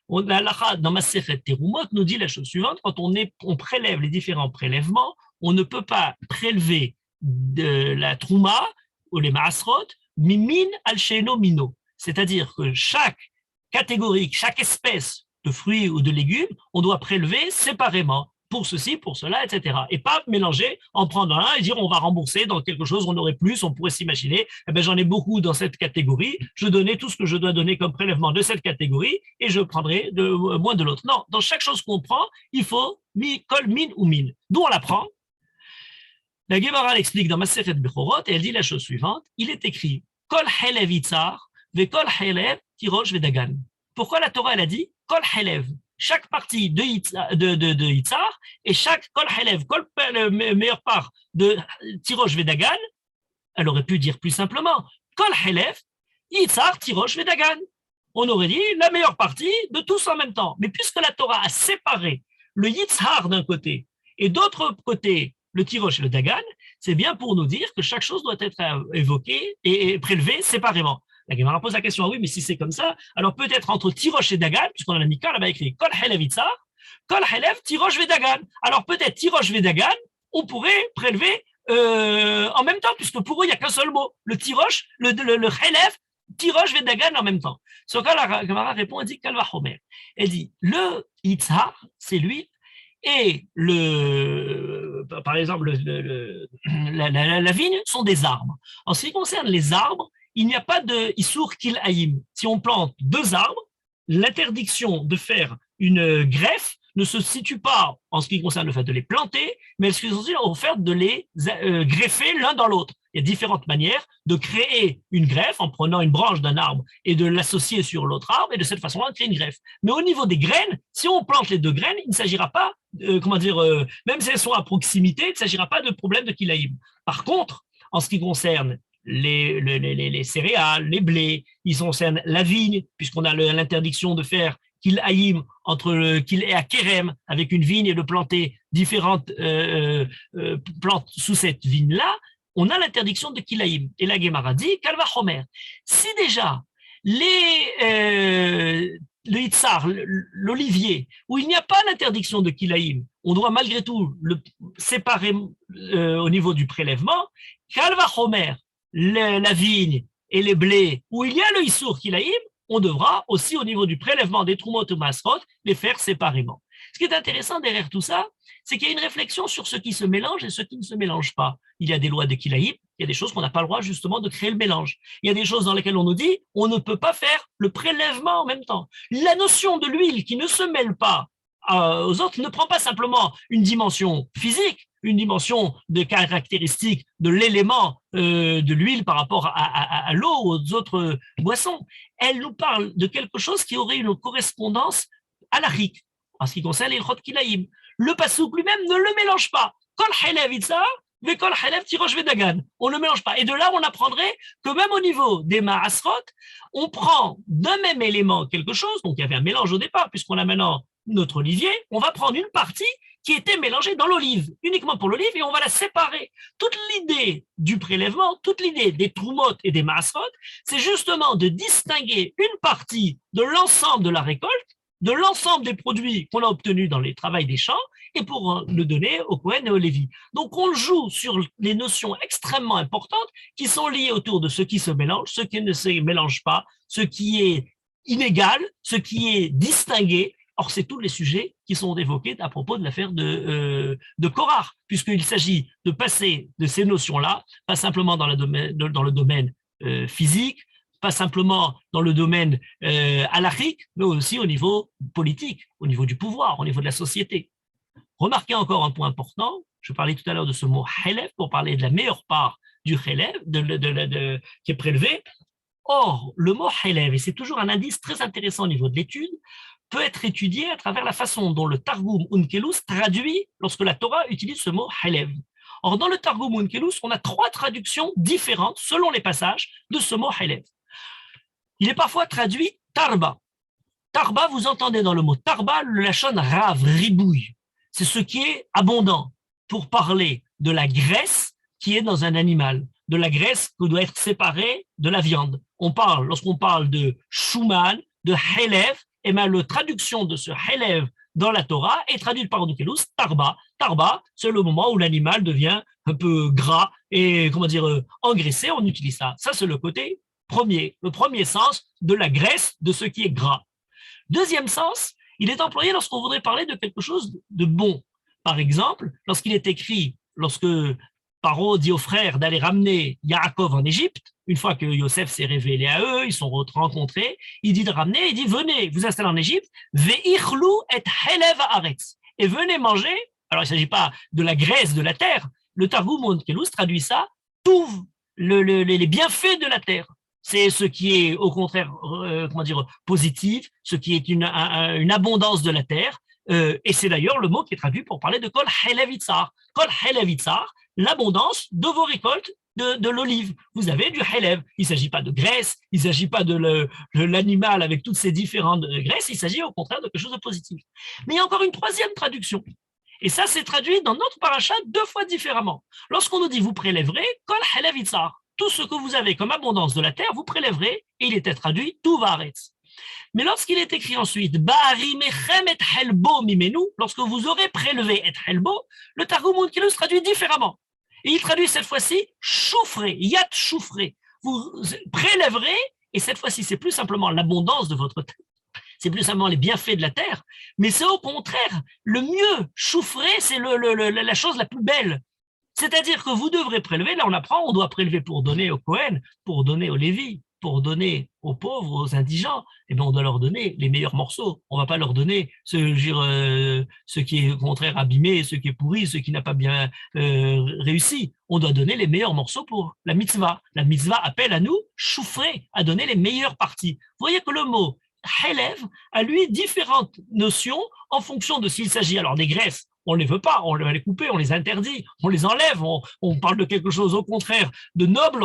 La halacha dans Masechet Terumot nous dit la chose suivante: quand on prélève les différents prélèvements, on ne peut pas prélever de la trouma ou les maasrot mimin al sheino mino, c'est-à-dire que chaque catégorie, chaque espèce de fruits ou de légumes, on doit prélever séparément, pour ceci, pour cela, etc. Et pas mélanger, en prendre un et dire on va rembourser dans quelque chose, on aurait plus, on pourrait s'imaginer, eh bien, j'en ai beaucoup dans cette catégorie, je donnais tout ce que je dois donner comme prélèvement de cette catégorie et je prendrai moins de l'autre. Non, dans chaque chose qu'on prend, il faut kol min ou min. D'où on l'apprend? La Gemara l'explique dans Masechet Bechorot et elle dit la chose suivante: il est écrit kol helev yitzar ve kol helev tirosh vedagan. Pourquoi la Torah elle a dit kol helev? Chaque partie de Yitzhar et chaque kol helev, la meilleure part de Tirosh Vedagan, elle aurait pu dire plus simplement kol helev, Yitzhar, Tirosh Vedagan. On aurait dit la meilleure partie de tous en même temps. Mais puisque la Torah a séparé le Yitzhar d'un côté et d'autre côté le Tirosh et le Dagan, c'est bien pour nous dire que chaque chose doit être évoquée et prélevée séparément. La Gemara pose la question: ah oui, mais si c'est comme ça, alors peut-être entre Tirosh et Dagan, puisqu'on a mis là-bas écrit Kol Helev Yitzhar, Kol Helev Tirosh Vedagan. Alors peut-être Tirosh Vedagan, on pourrait prélever en même temps, puisque pour eux, il n'y a qu'un seul mot. Le Tirosh, le Helev, Tirosh Vedagan en même temps. Sur quoi la Gemara répond, elle dit Kalva Homer. Elle dit le Yitzhar, c'est l'huile, et par exemple, la vigne sont des arbres. En ce qui concerne les arbres, il n'y a pas de Issour Kil Haïm. Si on plante deux arbres, l'interdiction de faire une greffe ne se situe pas en ce qui concerne le fait de les planter, mais ce qui est au fait de les greffer l'un dans l'autre. Il y a différentes manières de créer une greffe en prenant une branche d'un arbre et de l'associer sur l'autre arbre et de cette façon-là créer une greffe. Mais au niveau des graines, si on plante les deux graines, il ne s'agira pas, même si elles sont à proximité, il ne s'agira pas de problème de kilaïm. Par contre, en ce qui concerne les céréales, les blés, ils concernent la vigne, puisqu'on a l'interdiction de faire qu'il haïm entre qu'il et à Kerem avec une vigne et de planter différentes plantes sous cette vigne-là, on a l'interdiction de Kilaïm. Et la Gemara dit, Kalva Homer, si déjà le Yitzhar, l'olivier, où il n'y a pas l'interdiction de Kilaïm, on doit malgré tout le séparer au niveau du prélèvement, Kalva Homer, la vigne et les blés, où il y a le Issour Kilaïm, on devra aussi au niveau du prélèvement des Trumot ou Masrot les faire séparément. Ce qui est intéressant derrière tout ça, c'est qu'il y a une réflexion sur ce qui se mélange et ce qui ne se mélange pas. Il y a des lois de Kilaïm, il y a des choses qu'on n'a pas le droit justement de créer le mélange. Il y a des choses dans lesquelles on nous dit on ne peut pas faire le prélèvement en même temps. La notion de l'huile qui ne se mêle pas aux autres ne prend pas simplement une dimension physique, une dimension de caractéristiques de l'élément de l'huile par rapport à l'eau ou aux autres boissons. Elle nous parle de quelque chose qui aurait une correspondance à l'arique, en ce qui concerne les Chot Kilaïm. Le pasouk lui-même ne le mélange pas. Kol Helev Yitzhar, ve Kol Helev Tirosh Vedagan. On ne le mélange pas. Et de là, on apprendrait que même au niveau des Maasrot, on prend d'un même élément quelque chose, donc il y avait un mélange au départ, puisqu'on a maintenant notre olivier, on va prendre une partie qui était mélangée dans l'olive, uniquement pour l'olive, et on va la séparer. Toute l'idée du prélèvement, toute l'idée des troumotes et des maasrot, c'est justement de distinguer une partie de l'ensemble de la récolte, de l'ensemble des produits qu'on a obtenus dans les travaux des champs, et pour le donner au Kohen et au Lévi. Donc on joue sur les notions extrêmement importantes qui sont liées autour de ce qui se mélange, ce qui ne se mélange pas, ce qui est inégal, ce qui est distingué. Or, c'est tous les sujets qui sont évoqués à propos de l'affaire de Korach, puisqu'il s'agit de passer de ces notions-là, pas simplement dans le domaine physique, pas simplement dans le domaine halachique, mais aussi au niveau politique, au niveau du pouvoir, au niveau de la société. Remarquez encore un point important, je parlais tout à l'heure de ce mot « chelev » pour parler de la meilleure part du chelev qui est prélevé. Or, le mot « chelev », et c'est toujours un indice très intéressant au niveau de l'étude, peut être étudié à travers la façon dont le Targum Onkelos traduit lorsque la Torah utilise ce mot « chelev ». Or, dans le Targum Onkelos, on a 3 traductions différentes selon les passages de ce mot « chelev ». Il est parfois traduit « tarba ». Tarba, vous entendez dans le mot tarba le lachon rav, ribouille. C'est ce qui est abondant pour parler de la graisse qui est dans un animal, de la graisse qui doit être séparée de la viande. Lorsqu'on parle de shuman, de helev, et bien la traduction de ce helev dans la Torah est traduite par Onkelos, tarba. Tarba, c'est le moment où l'animal devient un peu gras et, engraissé, on utilise ça. Ça, c'est le côté premier, le premier sens de la graisse, de ce qui est gras. Deuxième sens, il est employé lorsqu'on voudrait parler de quelque chose de bon. Par exemple, lorsqu'il est écrit, lorsque Paro dit aux frères d'aller ramener Yaakov en Égypte, une fois que Yosef s'est révélé à eux, ils sont rencontrés, il dit de ramener, il dit venez, vous installez en Égypte, ve'ichlu et helev haaretz, et venez manger. Alors il ne s'agit pas de la graisse de la terre, le Targum Onkelos traduit ça, tous les bienfaits de la terre. C'est ce qui est au contraire, positif, ce qui est une abondance de la terre. Et c'est d'ailleurs le mot qui est traduit pour parler de Kol Helev Itzar. Kol Helev Itzar, l'abondance de vos récoltes de l'olive. Vous avez du Helev. Il ne s'agit pas de graisse, il ne s'agit pas de l'animal avec toutes ces différentes graisses, il s'agit au contraire de quelque chose de positif. Mais il y a encore une troisième traduction. Et ça, c'est traduit dans notre paracha 2 fois différemment. Lorsqu'on nous dit vous prélèverez, Kol Helev Itzar. Tout ce que vous avez comme abondance de la terre, vous prélèverez, et il était traduit, tout va arrêter. Mais lorsqu'il est écrit ensuite, lorsque vous aurez prélevé et helbo, le Targum Onkelos traduit différemment. Et il traduit cette fois-ci, choufré, yat choufré. Vous prélèverez, et cette fois-ci, c'est plus simplement l'abondance de votre terre, c'est plus simplement les bienfaits de la terre, mais c'est au contraire le mieux. Choufré, c'est la chose la plus belle. C'est-à-dire que vous devrez prélever, là on apprend, on doit prélever pour donner au Kohen, pour donner aux Lévi, pour donner aux pauvres, aux indigents, et bien on doit leur donner les meilleurs morceaux. On ne va pas leur donner ce qui est au contraire abîmé, ce qui est pourri, ce qui n'a pas bien réussi. On doit donner les meilleurs morceaux pour la mitzvah. La mitzvah appelle à nous, choufrer, à donner les meilleures parties. Vous voyez que le mot helev a lui différentes notions en fonction de s'il s'agit alors des graisses. On ne les veut pas, on va les couper, on les interdit, on les enlève, on parle de quelque chose au contraire de noble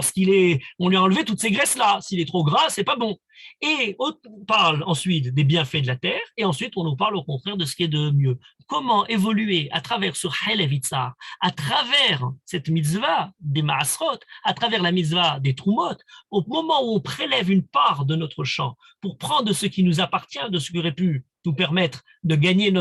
on lui a enlevé toutes ces graisses-là. S'il est trop gras, c'est pas bon. Et on parle ensuite des bienfaits de la terre, et ensuite on nous parle au contraire de ce qui est de mieux. Comment évoluer à travers ce Helev Itzar, à travers cette mitzvah des Maasrot, à travers la mitzvah des Trumot, au moment où on prélève une part de notre champ pour prendre de ce qui nous appartient, de ce qui aurait pu nous permettre de gagner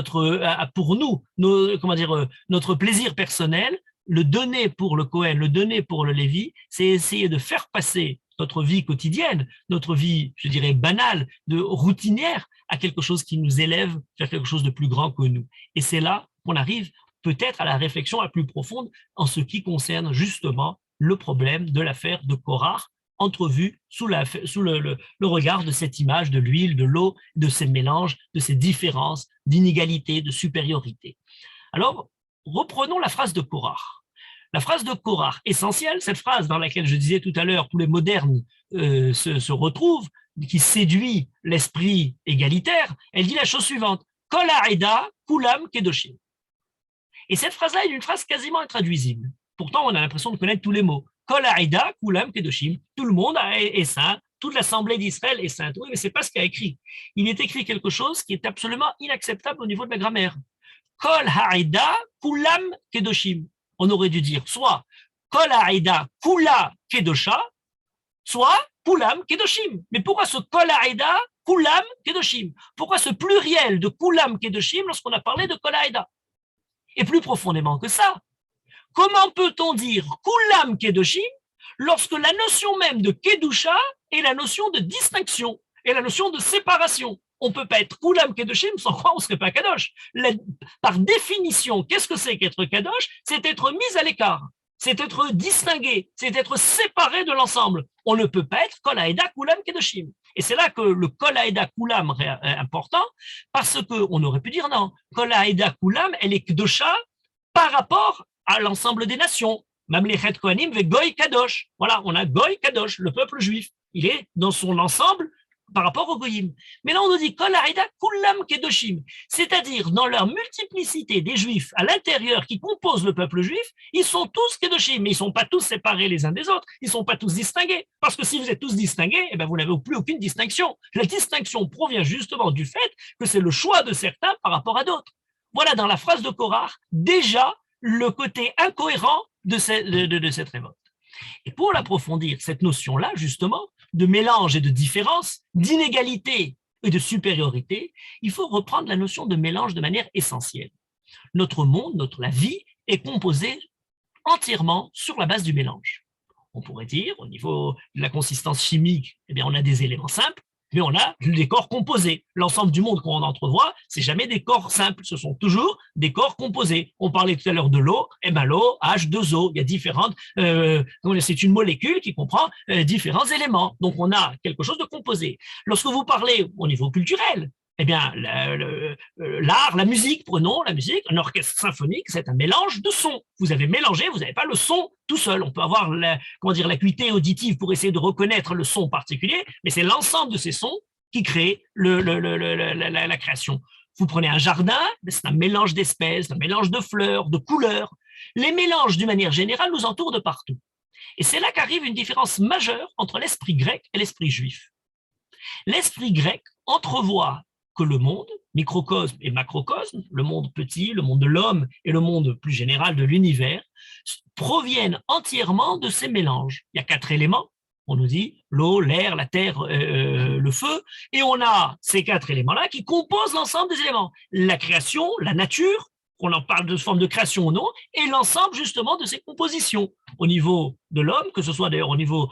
pour nous, notre plaisir personnel, le donner pour le Kohen, le donner pour le Lévi, c'est essayer de faire passer notre vie quotidienne, notre vie, je dirais, banale, routinière, à quelque chose qui nous élève vers quelque chose de plus grand que nous. Et c'est là qu'on arrive peut-être à la réflexion la plus profonde en ce qui concerne justement le problème de l'affaire de Korach, entrevue sous le regard de cette image de l'huile, de l'eau, de ces mélanges, de ces différences, d'inégalité, de supériorité. Alors, reprenons la phrase de Korach. La phrase de Korach, essentielle, cette phrase dans laquelle je disais tout à l'heure, tous les modernes se retrouvent, qui séduit l'esprit égalitaire, elle dit la chose suivante, Kol ha'eda kulam kedoshim. Et cette phrase-là est une phrase quasiment intraduisible. Pourtant, on a l'impression de connaître tous les mots. Kol ha'eda kulam kedoshim. Tout le monde est saint, toute l'assemblée d'Israël est sainte. Oui, mais ce n'est pas ce qu'il y a écrit. Il est écrit quelque chose qui est absolument inacceptable au niveau de la grammaire. Kol ha'ida kulam kedoshim. On aurait dû dire soit Kol ha'ida kula kedosha, soit kulam kedoshim. Mais pourquoi ce Kol ha'ida kulam kedoshim? Pourquoi ce pluriel de kulam kedoshim lorsqu'on a parlé de Kol ha'ida? Et plus profondément que ça, comment peut-on dire kulam kedoshim lorsque la notion même de kedusha est la notion de distinction et la notion de séparation? On ne peut pas être kulam kedoshim sans quoi on ne serait pas kadosh. Par définition, qu'est-ce que c'est qu'être kadosh? C'est être mis à l'écart, c'est être distingué, c'est être séparé de l'ensemble. On ne peut pas être kol ha'eda kulam kedoshim. Et c'est là que le kol ha'eda kulam est important, parce qu'on aurait pu dire non, kol ha'eda kulam, elle est kedosha par rapport à l'ensemble des nations. Mamlechet Kohanim ve Goy Kadosh. Voilà, on a Goy Kadosh, le peuple juif. Il est dans son ensemble par rapport au Goyim. Mais là, on nous dit Kol ha'eda kulam kedoshim, c'est-à-dire dans leur multiplicité des juifs à l'intérieur qui composent le peuple juif, ils sont tous kedoshim, mais ils ne sont pas tous séparés les uns des autres, ils ne sont pas tous distingués. Parce que si vous êtes tous distingués, eh bien, vous n'avez plus aucune distinction. La distinction provient justement du fait que c'est le choix de certains par rapport à d'autres. Voilà dans la phrase de Korach déjà le côté incohérent de cette révolte. Et pour l'approfondir, cette notion-là, justement, de mélange et de différence, d'inégalité et de supériorité, il faut reprendre la notion de mélange de manière essentielle. Notre monde, la vie, est composée entièrement sur la base du mélange. On pourrait dire, au niveau de la consistance chimique, eh bien, on a des éléments simples, mais on a des corps composés. L'ensemble du monde qu'on entrevoit, c'est jamais des corps simples, ce sont toujours des corps composés. On parlait tout à l'heure de l'eau, et bien l'eau, H2O, il y a différentes, c'est une molécule qui comprend différents éléments. Donc on a quelque chose de composé. Lorsque vous parlez au niveau culturel, eh bien, l'art, la musique, prenons la musique, un orchestre symphonique, c'est un mélange de sons. Vous avez mélangé, vous n'avez pas le son tout seul. On peut avoir l'acuité auditive pour essayer de reconnaître le son particulier, mais c'est l'ensemble de ces sons qui crée la création. Vous prenez un jardin, c'est un mélange d'espèces, un mélange de fleurs, de couleurs. Les mélanges, d'une manière générale, nous entourent de partout. Et c'est là qu'arrive une différence majeure entre l'esprit grec et l'esprit juif. L'esprit grec entrevoit que le monde, microcosme et macrocosme, le monde petit, le monde de l'homme et le monde plus général de l'univers, proviennent entièrement de ces mélanges. Il y a 4 éléments, on nous dit l'eau, l'air, la terre, le feu, et on a ces 4 éléments-là qui composent l'ensemble des éléments. La création, la nature, on en parle de forme de création ou non, et l'ensemble justement de ces compositions au niveau de l'homme, que ce soit d'ailleurs au niveau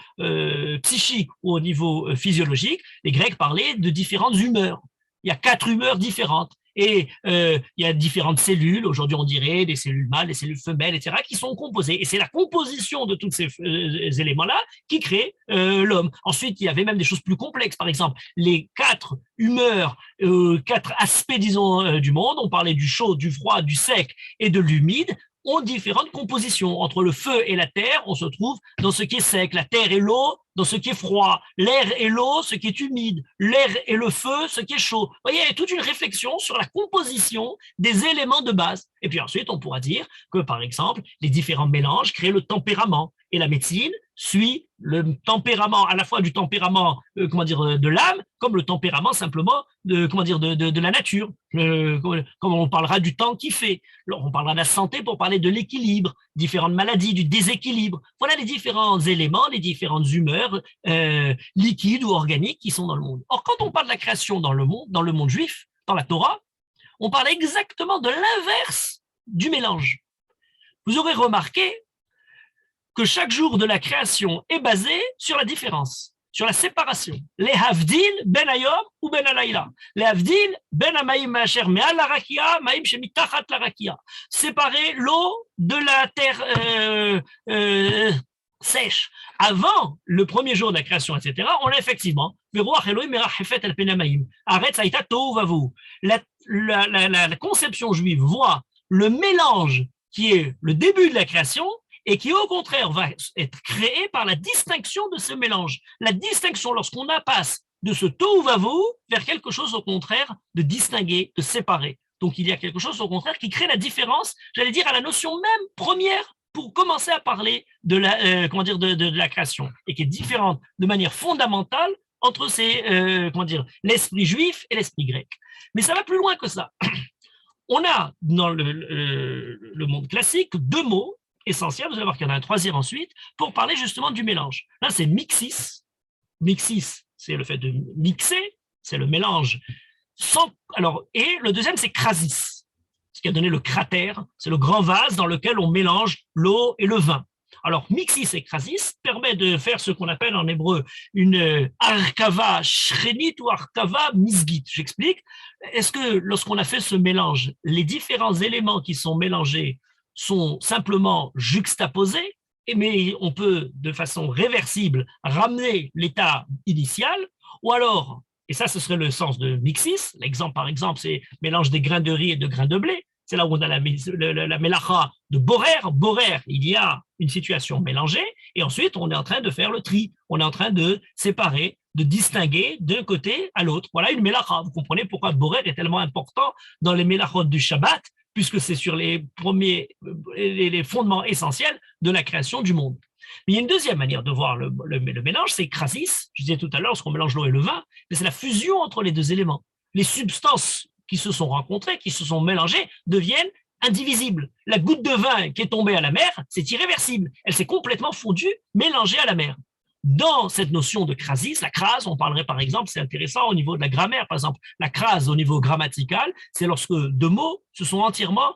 psychique ou au niveau physiologique. Les Grecs parlaient de différentes humeurs. Il y a 4 humeurs différentes et il y a différentes cellules, aujourd'hui on dirait des cellules mâles, des cellules femelles, etc., qui sont composées. Et c'est la composition de tous ces éléments-là qui crée l'homme. Ensuite, il y avait même des choses plus complexes. Par exemple, les 4 humeurs, 4 aspects, disons, du monde, on parlait du chaud, du froid, du sec et de l'humide, ont différentes compositions. Entre le feu et la terre, on se trouve dans ce qui est sec, la terre et l'eau dans ce qui est froid, l'air et l'eau, ce qui est humide, l'air et le feu, ce qui est chaud. Vous voyez, il y a toute une réflexion sur la composition des éléments de base. Et puis ensuite, on pourra dire que, par exemple, les différents mélanges créent le tempérament. Et la médecine suit le tempérament, à la fois du tempérament, de l'âme, comme le tempérament simplement de la nature. Comme on parlera du temps qui fait. Alors, on parlera de la santé pour parler de l'équilibre, différentes maladies, du déséquilibre. Voilà les différents éléments, les différentes humeurs liquides ou organiques qui sont dans le monde. Or, quand on parle de la création dans le monde juif, dans la Torah, on parle exactement de l'inverse du mélange. Vous aurez remarqué que chaque jour de la création est basé sur la différence, sur la séparation. Les havdil ben hayom ou ben halayla. Les havdil ben hamaim asher me'al la rakia, maim shemitachat la rakia. Séparer l'eau de la terre sèche. Avant le premier jour de la création, etc., on a effectivement la conception juive voit le mélange qui est le début de la création et qui, au contraire, va être créé par la distinction de ce mélange. La distinction, lorsqu'on passe de ce tohu vavohu vers quelque chose, au contraire, de distingué, de séparé. Donc, il y a quelque chose, au contraire, qui crée la différence, j'allais dire, à la notion même première pour commencer à parler de la création, et qui est différente de manière fondamentale entre l'esprit juif et l'esprit grec. Mais ça va plus loin que ça. On a dans le monde classique deux mots essentiels, vous allez voir qu'il y en a un troisième ensuite, pour parler justement du mélange. Là, c'est mixis. Mixis, c'est le fait de mixer, c'est le mélange. Et le deuxième, c'est crasis, ce qui a donné le cratère, c'est le grand vase dans lequel on mélange l'eau et le vin. Alors, mixis et crasis permet de faire ce qu'on appelle en hébreu une arkava shrenit ou arkava misgit. J'explique. Est-ce que lorsqu'on a fait ce mélange, les différents éléments qui sont mélangés sont simplement juxtaposés, mais on peut de façon réversible ramener l'état initial, ou alors, et ça ce serait le sens de mixis, l'exemple par exemple c'est mélange des grains de riz et de grains de blé, c'est là où on a la mélacha de borer. Borer, il y a une situation mélangée, et ensuite on est en train de faire le tri, on est en train de séparer, de distinguer d'un côté à l'autre. Voilà une mélacha. Vous comprenez pourquoi borer est tellement important dans les mélachot du Shabbat, puisque c'est sur les fondements essentiels de la création du monde. Mais il y a une deuxième manière de voir le mélange, c'est crasis. Je disais tout à l'heure, lorsqu'on mélange l'eau et le vin, mais c'est la fusion entre les deux éléments. Les substances qui se sont rencontrées, qui se sont mélangées, deviennent indivisibles. La goutte de vin qui est tombée à la mer, c'est irréversible. Elle s'est complètement fondue, mélangée à la mer. Dans cette notion de crasis, la crase, on parlerait par exemple, c'est intéressant au niveau de la grammaire, par exemple, la crase au niveau grammatical, c'est lorsque deux mots se sont entièrement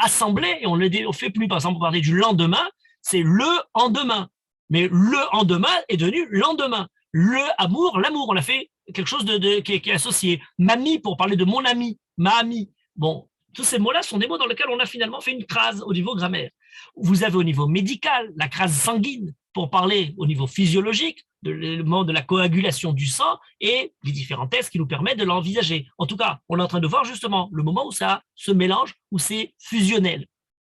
assemblés et on ne fait plus. Par exemple, on parlait du lendemain, c'est le en demain. Mais le en demain est devenu lendemain. Le amour, l'amour, on a fait quelque chose qui est associé. Mamie, pour parler de mon ami, ma amie. Bon, tous ces mots-là sont des mots dans lesquels on a finalement fait une crase au niveau grammaire. Vous avez au niveau médical la crase sanguine, pour parler au niveau physiologique de l'élément de la coagulation du sang et les différents tests qui nous permettent de l'envisager. En tout cas, on est en train de voir justement le moment où ça se mélange, où c'est fusionnel.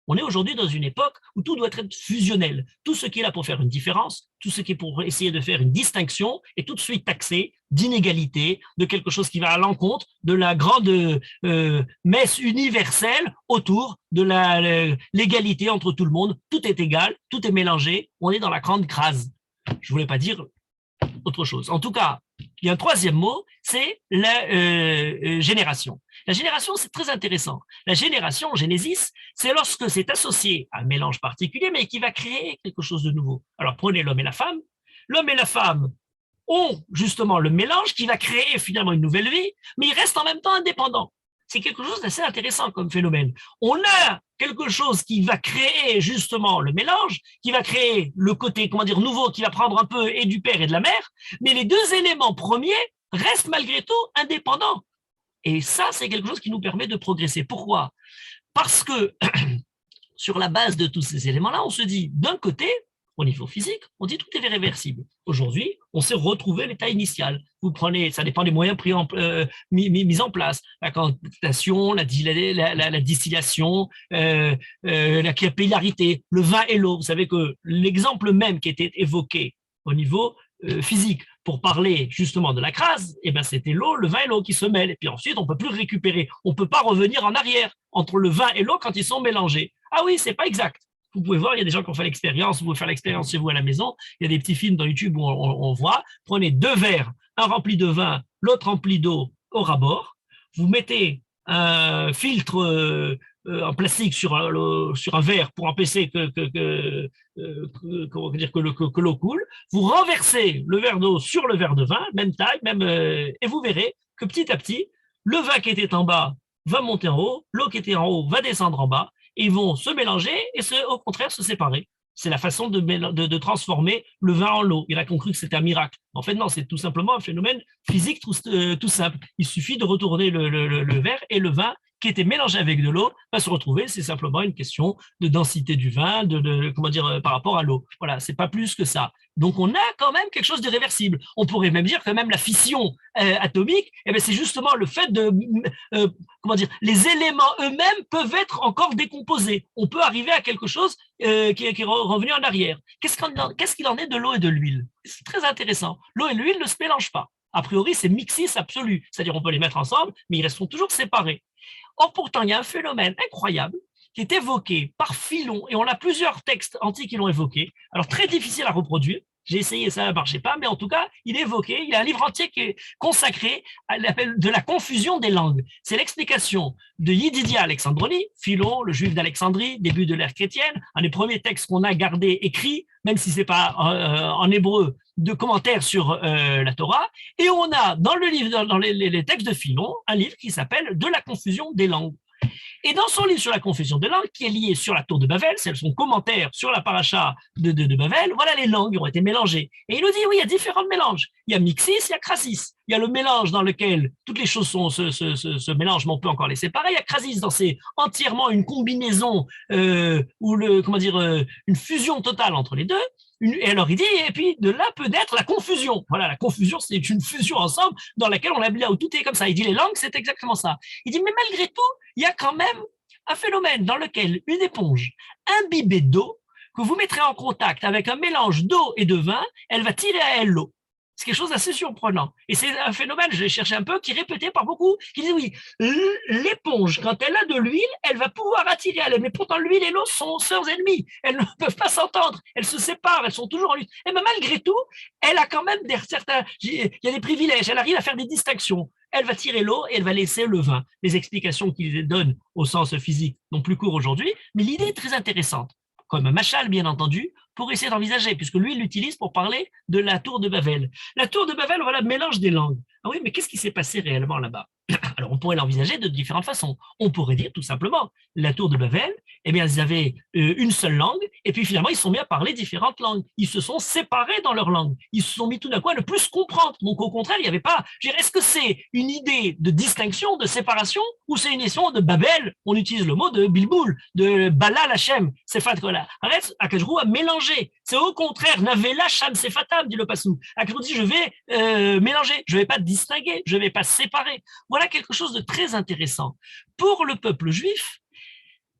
On est aujourd'hui dans une époque où tout doit être fusionnel. Tout ce qui est là pour faire une différence, tout ce qui est pour essayer de faire une distinction est tout de suite taxé d'inégalité, de quelque chose qui va à l'encontre de la grande messe universelle autour de l'égalité entre tout le monde. Tout est égal, tout est mélangé, on est dans la grande crase. Je ne voulais pas dire autre chose. En tout cas, il y a un troisième mot, c'est la génération. La génération, c'est très intéressant. La génération, génésis, c'est lorsque c'est associé à un mélange particulier, mais qui va créer quelque chose de nouveau. Alors, prenez l'homme et la femme. L'homme et la femme ont justement le mélange qui va créer finalement une nouvelle vie, mais ils restent en même temps indépendants. C'est quelque chose d'assez intéressant comme phénomène. On a quelque chose qui va créer justement le mélange, qui va créer le côté, nouveau, qui va prendre un peu et du père et de la mère, mais les deux éléments premiers restent malgré tout indépendants. Et ça, c'est quelque chose qui nous permet de progresser. Pourquoi ? Parce que sur la base de tous ces éléments-là, on se dit, d'un côté, au niveau physique, on dit tout est réversible. Aujourd'hui, on sait retrouver l'état initial. Vous prenez, ça dépend des moyens mis en place. La quantitation, la distillation, la capillarité, le vin et l'eau. Vous savez que l'exemple même qui était évoqué au niveau physique pour parler justement de la crase, eh ben c'était l'eau, le vin et l'eau qui se mêlent. Et puis ensuite, on ne peut plus récupérer. On ne peut pas revenir en arrière entre le vin et l'eau quand ils sont mélangés. Ah oui, c'est pas exact. Vous pouvez voir, il y a des gens qui ont fait l'expérience, vous pouvez faire l'expérience chez vous à la maison, il y a des petits films dans YouTube où on voit, prenez deux verres, un rempli de vin, l'autre rempli d'eau au rabord, vous mettez un filtre en plastique sur un verre pour empêcher que l'eau coule, vous renversez le verre d'eau sur le verre de vin, même taille, et vous verrez que petit à petit, le vin qui était en bas va monter en haut, l'eau qui était en haut va descendre en bas, ils vont se mélanger et au contraire se séparer. C'est la façon de transformer le vin en l'eau. Il y en a qui ont cru que c'était un miracle. En fait, non, c'est tout simplement un phénomène physique tout simple. Il suffit de retourner le verre et le vin qui était mélangé avec de l'eau va se retrouver. C'est simplement une question de densité du vin, par rapport à l'eau. Voilà, c'est pas plus que ça. Donc, on a quand même quelque chose de réversible. On pourrait même dire que même la fission atomique, c'est justement le fait les éléments eux-mêmes peuvent être encore décomposés. On peut arriver à quelque chose qui est revenu en arrière. Qu'est-ce qu'il en est de l'eau et de l'huile ? C'est très intéressant. L'eau et l'huile ne se mélangent pas. A priori, c'est mixis absolu. C'est-à-dire, on peut les mettre ensemble, mais ils resteront toujours séparés. Or, pourtant, il y a un phénomène incroyable qui est évoqué par Philon, et on a plusieurs textes antiques qui l'ont évoqué, alors très difficile à reproduire, J'ai essayé, ça ne marchait pas, mais en tout cas, il est évoqué, il y a un livre entier qui est consacré à l'appel de la confusion des langues. C'est l'explication de Yedidia Alexandroni, Philon, le juif d'Alexandrie, début de l'ère chrétienne, un des premiers textes qu'on a gardé écrit, même si ce n'est pas en hébreu, de commentaires sur la Torah. Et on a dans le livre, dans les textes de Philon, un livre qui s'appelle De la confusion des langues. Et dans son livre sur la confusion des langues, qui est lié sur la tour de Babel, c'est son commentaire sur la paracha de Babel, voilà les langues qui ont été mélangées. Et il nous dit, oui, il y a différents mélanges. Il y a mixis, il y a crasis. Il y a le mélange dans lequel toutes les choses se mélangent, mais on peut encore les séparer. Il y a crasis dans c'est entièrement une combinaison ou une fusion totale entre les deux. Et alors il dit, et puis de là peut naître la confusion. Voilà, la confusion, c'est une fusion ensemble dans laquelle on a là où tout est comme ça. Il dit, les langues, c'est exactement ça. Il dit, mais malgré tout, il y a quand même un phénomène dans lequel une éponge imbibée d'eau, que vous mettrez en contact avec un mélange d'eau et de vin, elle va tirer à elle l'eau. C'est quelque chose d'assez surprenant. Et c'est un phénomène, je l'ai cherché un peu, qui est répété par beaucoup, qui dit oui, l'éponge, quand elle a de l'huile, elle va pouvoir attirer à elle. Mais pourtant, l'huile et l'eau sont sœurs ennemies. Elles ne peuvent pas s'entendre. Elles se séparent. Elles sont toujours en lutte. Et bien, malgré tout, elle a quand même il y a des privilèges. Elle arrive à faire des distinctions. Elle va tirer l'eau et elle va laisser le vin. Les explications qu'il donne au sens physique n'ont plus cours aujourd'hui, mais l'idée est très intéressante. Comme un machal, bien entendu, pour essayer d'envisager, puisque lui, il l'utilise pour parler de la tour de Babel. La tour de Babel, voilà, mélange des langues. Ah oui, mais qu'est-ce qui s'est passé réellement là-bas? Alors, on pourrait l'envisager de différentes façons. On pourrait dire tout simplement, la tour de Babel, eh bien, ils avaient une seule langue, et puis finalement, ils se sont mis à parler différentes langues. Ils se sont séparés dans leur langue. Ils se sont mis tout d'un coup à ne plus se comprendre. Donc, au contraire, il n'y avait pas... Est-ce que c'est une idée de distinction, de séparation, ou c'est une question de Babel? On utilise le mot de Bilboul, de Bala Lachem, Sefat Kola. Arrête, Akajrou a mélangé. C'est au contraire, Navela Sham Sefatam, dit le Passou. Akajrou dit, je vais mélanger, je ne vais pas distinguer, je ne vais pas séparer. Voilà quelque chose de très intéressant. Pour le peuple juif,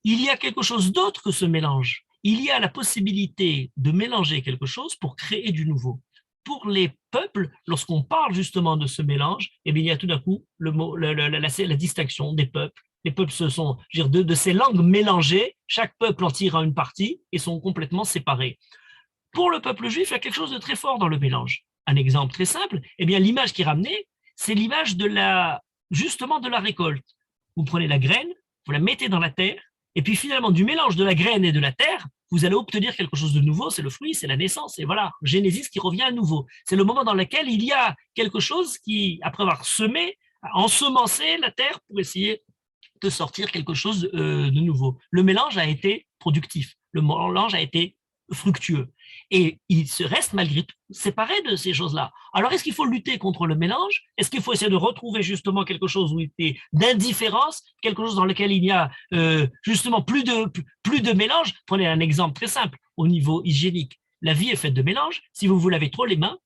il y a quelque chose d'autre que ce mélange. Il y a la possibilité de mélanger quelque chose pour créer du nouveau. Pour les peuples, lorsqu'on parle justement de ce mélange, eh bien, il y a tout d'un coup la distinction des peuples. Les peuples se sont, de ces langues mélangées, chaque peuple en tire une partie et sont complètement séparés. Pour le peuple juif, il y a quelque chose de très fort dans le mélange. Un exemple très simple, eh bien, l'image qui est ramenée, c'est l'image justement de la récolte. Vous prenez la graine, vous la mettez dans la terre, et puis finalement, du mélange de la graine et de la terre, vous allez obtenir quelque chose de nouveau, c'est le fruit, c'est la naissance, et voilà, Génésis qui revient à nouveau. C'est le moment dans lequel il y a quelque chose qui, après avoir semé, ensemencé la terre pour essayer de sortir quelque chose de nouveau. Le mélange a été productif, le mélange a été fructueux. Et il se reste malgré tout séparé de ces choses-là. Alors, est-ce qu'il faut lutter contre le mélange? Est-ce qu'il faut essayer de retrouver justement quelque chose où il y a d'indifférence, quelque chose dans lequel il y a justement plus de mélange? Prenez un exemple très simple au niveau hygiénique. La vie est faite de mélange. Si vous vous lavez trop les mains,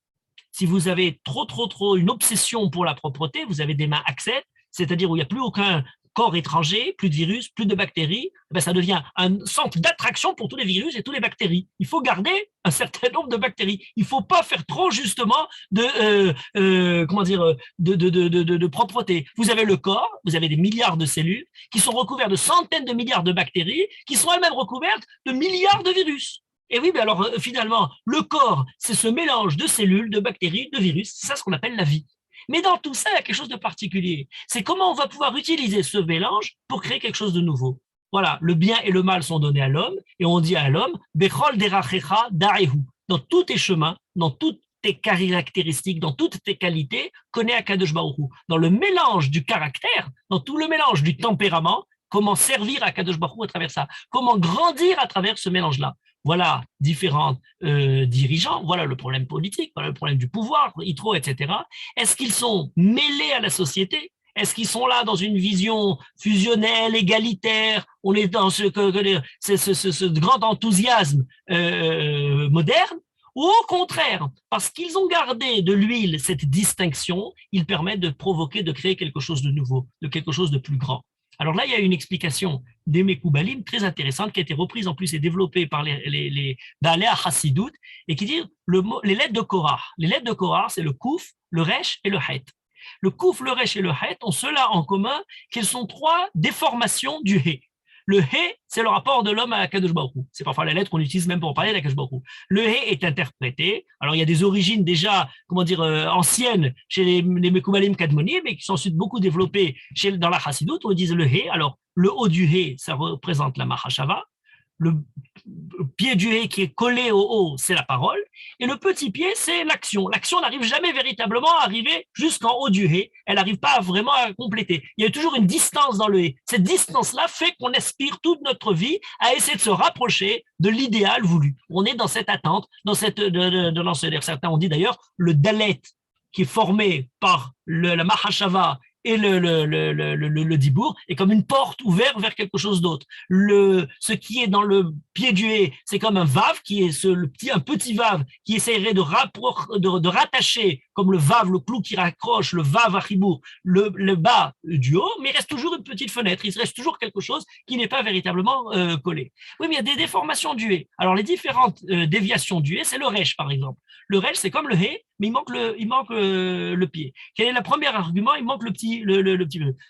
si vous avez trop une obsession pour la propreté, vous avez des mains accès, c'est-à-dire où il n'y a plus aucun corps étranger, plus de virus, plus de bactéries, ben ça devient un centre d'attraction pour tous les virus et toutes les bactéries. Il faut garder un certain nombre de bactéries. Il ne faut pas faire trop justement de propreté. Vous avez le corps, vous avez des milliards de cellules qui sont recouvertes de centaines de milliards de bactéries qui sont elles-mêmes recouvertes de milliards de virus. Et oui, mais alors finalement, le corps, c'est ce mélange de cellules, de bactéries, de virus. C'est ça ce qu'on appelle la vie. Mais dans tout ça, il y a quelque chose de particulier. C'est comment on va pouvoir utiliser ce mélange pour créer quelque chose de nouveau. Voilà, le bien et le mal sont donnés à l'homme, et on dit à l'homme, Bechol derachecha darehu. Dans tous tes chemins, dans toutes tes caractéristiques, dans toutes tes qualités, connais Akadosh Baruch Hu. Dans le mélange du caractère, dans tout le mélange du tempérament, comment servir Akadosh Baruch Hu à travers ça, comment grandir à travers ce mélange-là. Voilà différents dirigeants, voilà le problème politique, voilà le problème du pouvoir, Yitro, etc. Est-ce qu'ils sont mêlés à la société? Est-ce qu'ils sont là dans une vision fusionnelle, égalitaire? On est dans ce grand enthousiasme moderne? Ou au contraire, parce qu'ils ont gardé de l'huile cette distinction, ils permettent de provoquer, de créer quelque chose de nouveau, de quelque chose de plus grand. Alors là, il y a une explication des Mekoubalim très intéressante qui a été reprise en plus et développée par les Baalei Hasidut et qui dit les lettres de Korah. Les lettres de Korah, c'est le Kouf, le Resh et le Het. Le Kouf, le Resh et le Het ont cela en commun qu'ils sont trois déformations du He. Le hé, c'est le rapport de l'homme à Akadosh Baruch Hu. C'est parfois la lettre qu'on utilise même pour parler d'Akadosh Baruch Hu. Le hé est interprété. Alors, il y a des origines déjà, anciennes chez les Mekoubalim Kadmonim, mais qui sont ensuite beaucoup développées dans la Chassidoute. On dit le hé. Alors, le haut du hé, ça représente la Mahashava. Le pied du hé qui est collé au haut, c'est la parole, et le petit pied, c'est l'action. L'action n'arrive jamais véritablement à arriver jusqu'en haut du hé, elle n'arrive pas vraiment à compléter. Il y a toujours une distance dans le hé. Cette distance-là fait qu'on aspire toute notre vie à essayer de se rapprocher de l'idéal voulu. On est dans cette attente, dans certains ont dit d'ailleurs, le dalet qui est formé par la mahashava et le dibour est comme une porte ouverte vers quelque chose d'autre. Ce qui est dans le pied du hé, c'est comme un vav, qui est un petit vav qui essaierait de rattacher, comme le vav, le clou qui raccroche, le vav à chibour, le bas du haut, mais il reste toujours une petite fenêtre, il reste toujours quelque chose qui n'est pas véritablement collé. Oui, mais il y a des déformations du hé. Alors, les différentes déviations du hé, c'est le resh, par exemple. Le resh, c'est comme le hé, mais il manque le pied. Quel est le premier argument? Il manque le petit.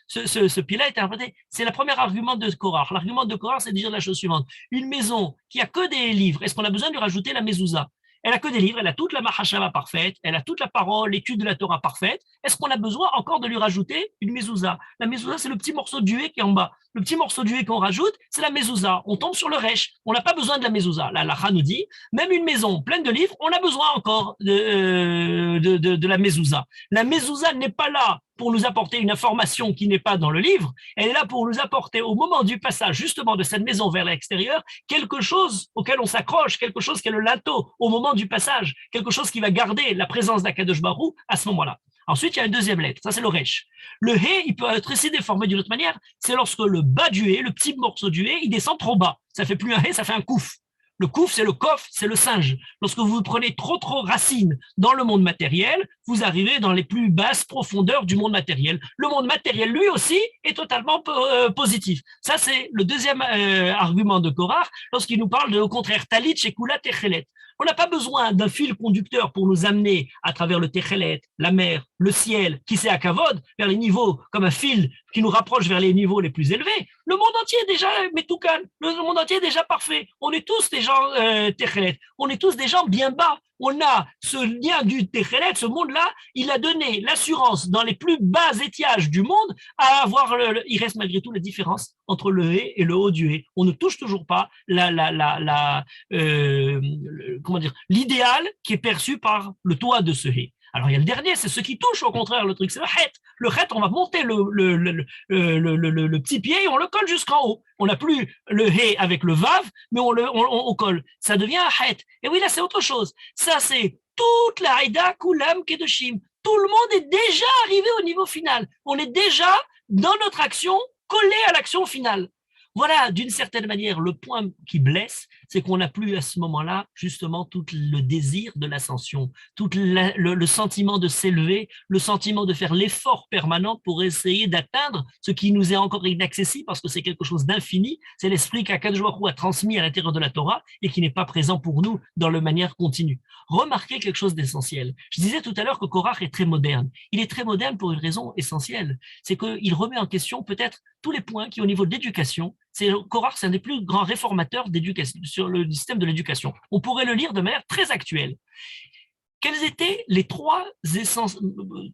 Ce pied-là est interprété. C'est le premier argument de Korach. L'argument de Korach, c'est de dire la chose suivante. Une maison qui a que des livres, est-ce qu'on a besoin de lui rajouter la mezouza? Elle a que des livres, elle a toute la mahashava parfaite, elle a toute la parole, l'étude de la Torah parfaite. Est-ce qu'on a besoin encore de lui rajouter une mezouza? La mezouza, c'est le petit morceau du hé qui est en bas. Le petit morceau du hé qu'on rajoute, c'est la mezouza. On tombe sur le resh. On n'a pas besoin de la mezouza. La halakha nous dit, même une maison pleine de livres, on a besoin encore de la mezouza. La mezouza n'est pas là pour nous apporter une information qui n'est pas dans le livre, elle est là pour nous apporter au moment du passage justement de cette maison vers l'extérieur, quelque chose auquel on s'accroche, quelque chose qui est le linteau au moment du passage, quelque chose qui va garder la présence d'Akadosh Baruch Hu à ce moment-là. Ensuite, il y a une deuxième lettre, ça c'est le resh. Le hé, il peut être aussi déformé d'une autre manière, c'est lorsque le bas du hé, le petit morceau du hé, il descend trop bas. Ça fait plus un hé, ça fait un kouf. Le kouf, c'est le kof, c'est le singe. Lorsque vous prenez trop racine dans le monde matériel, vous arrivez dans les plus basses profondeurs du monde matériel. Le monde matériel, lui aussi, est totalement positif. Ça, c'est le deuxième argument de Korach, lorsqu'il nous parle de, au contraire, talit shekula techelet. On n'a pas besoin d'un fil conducteur pour nous amener à travers le techelet, la mer, le ciel, qui c'est à Kavod, vers les niveaux, comme un fil qui nous rapproche vers les niveaux les plus élevés. Le monde entier est déjà metoukan, le monde entier est déjà parfait. On est tous des gens techelet, on est tous des gens bien bas. On a ce lien du techelet, ce monde-là, il a donné l'assurance dans les plus bas étiages du monde à avoir il reste malgré tout la différence entre le hé et le haut du hé. On ne touche toujours pas l'idéal qui est perçu par le toit de ce hé. Alors, il y a le dernier, c'est ce qui touche, au contraire, le truc, c'est le het. Le het, on va monter le petit pied et on le colle jusqu'en haut. On n'a plus le hé avec le vav, mais on colle. Ça devient un het. Et oui, là, c'est autre chose. Ça, c'est toute la haïda kulam kedoshim. Tout le monde est déjà arrivé au niveau final. On est déjà dans notre action collé à l'action finale. Voilà, d'une certaine manière, le point qui blesse, c'est qu'on n'a plus à ce moment-là, justement, tout le désir de l'ascension, tout le sentiment de s'élever, le sentiment de faire l'effort permanent pour essayer d'atteindre ce qui nous est encore inaccessible, parce que c'est quelque chose d'infini, c'est l'esprit qu'Akadosh Baruch Hu a transmis à l'intérieur de la Torah et qui n'est pas présent pour nous dans la manière continue. Remarquez quelque chose d'essentiel. Je disais tout à l'heure que Korach est très moderne. Il est très moderne pour une raison essentielle, c'est qu'il remet en question peut-être tous les points qui, au niveau de l'éducation, Korach, c'est un des plus grands réformateurs d'éducation, sur le système de l'éducation. On pourrait le lire de manière très actuelle. Quelles étaient les trois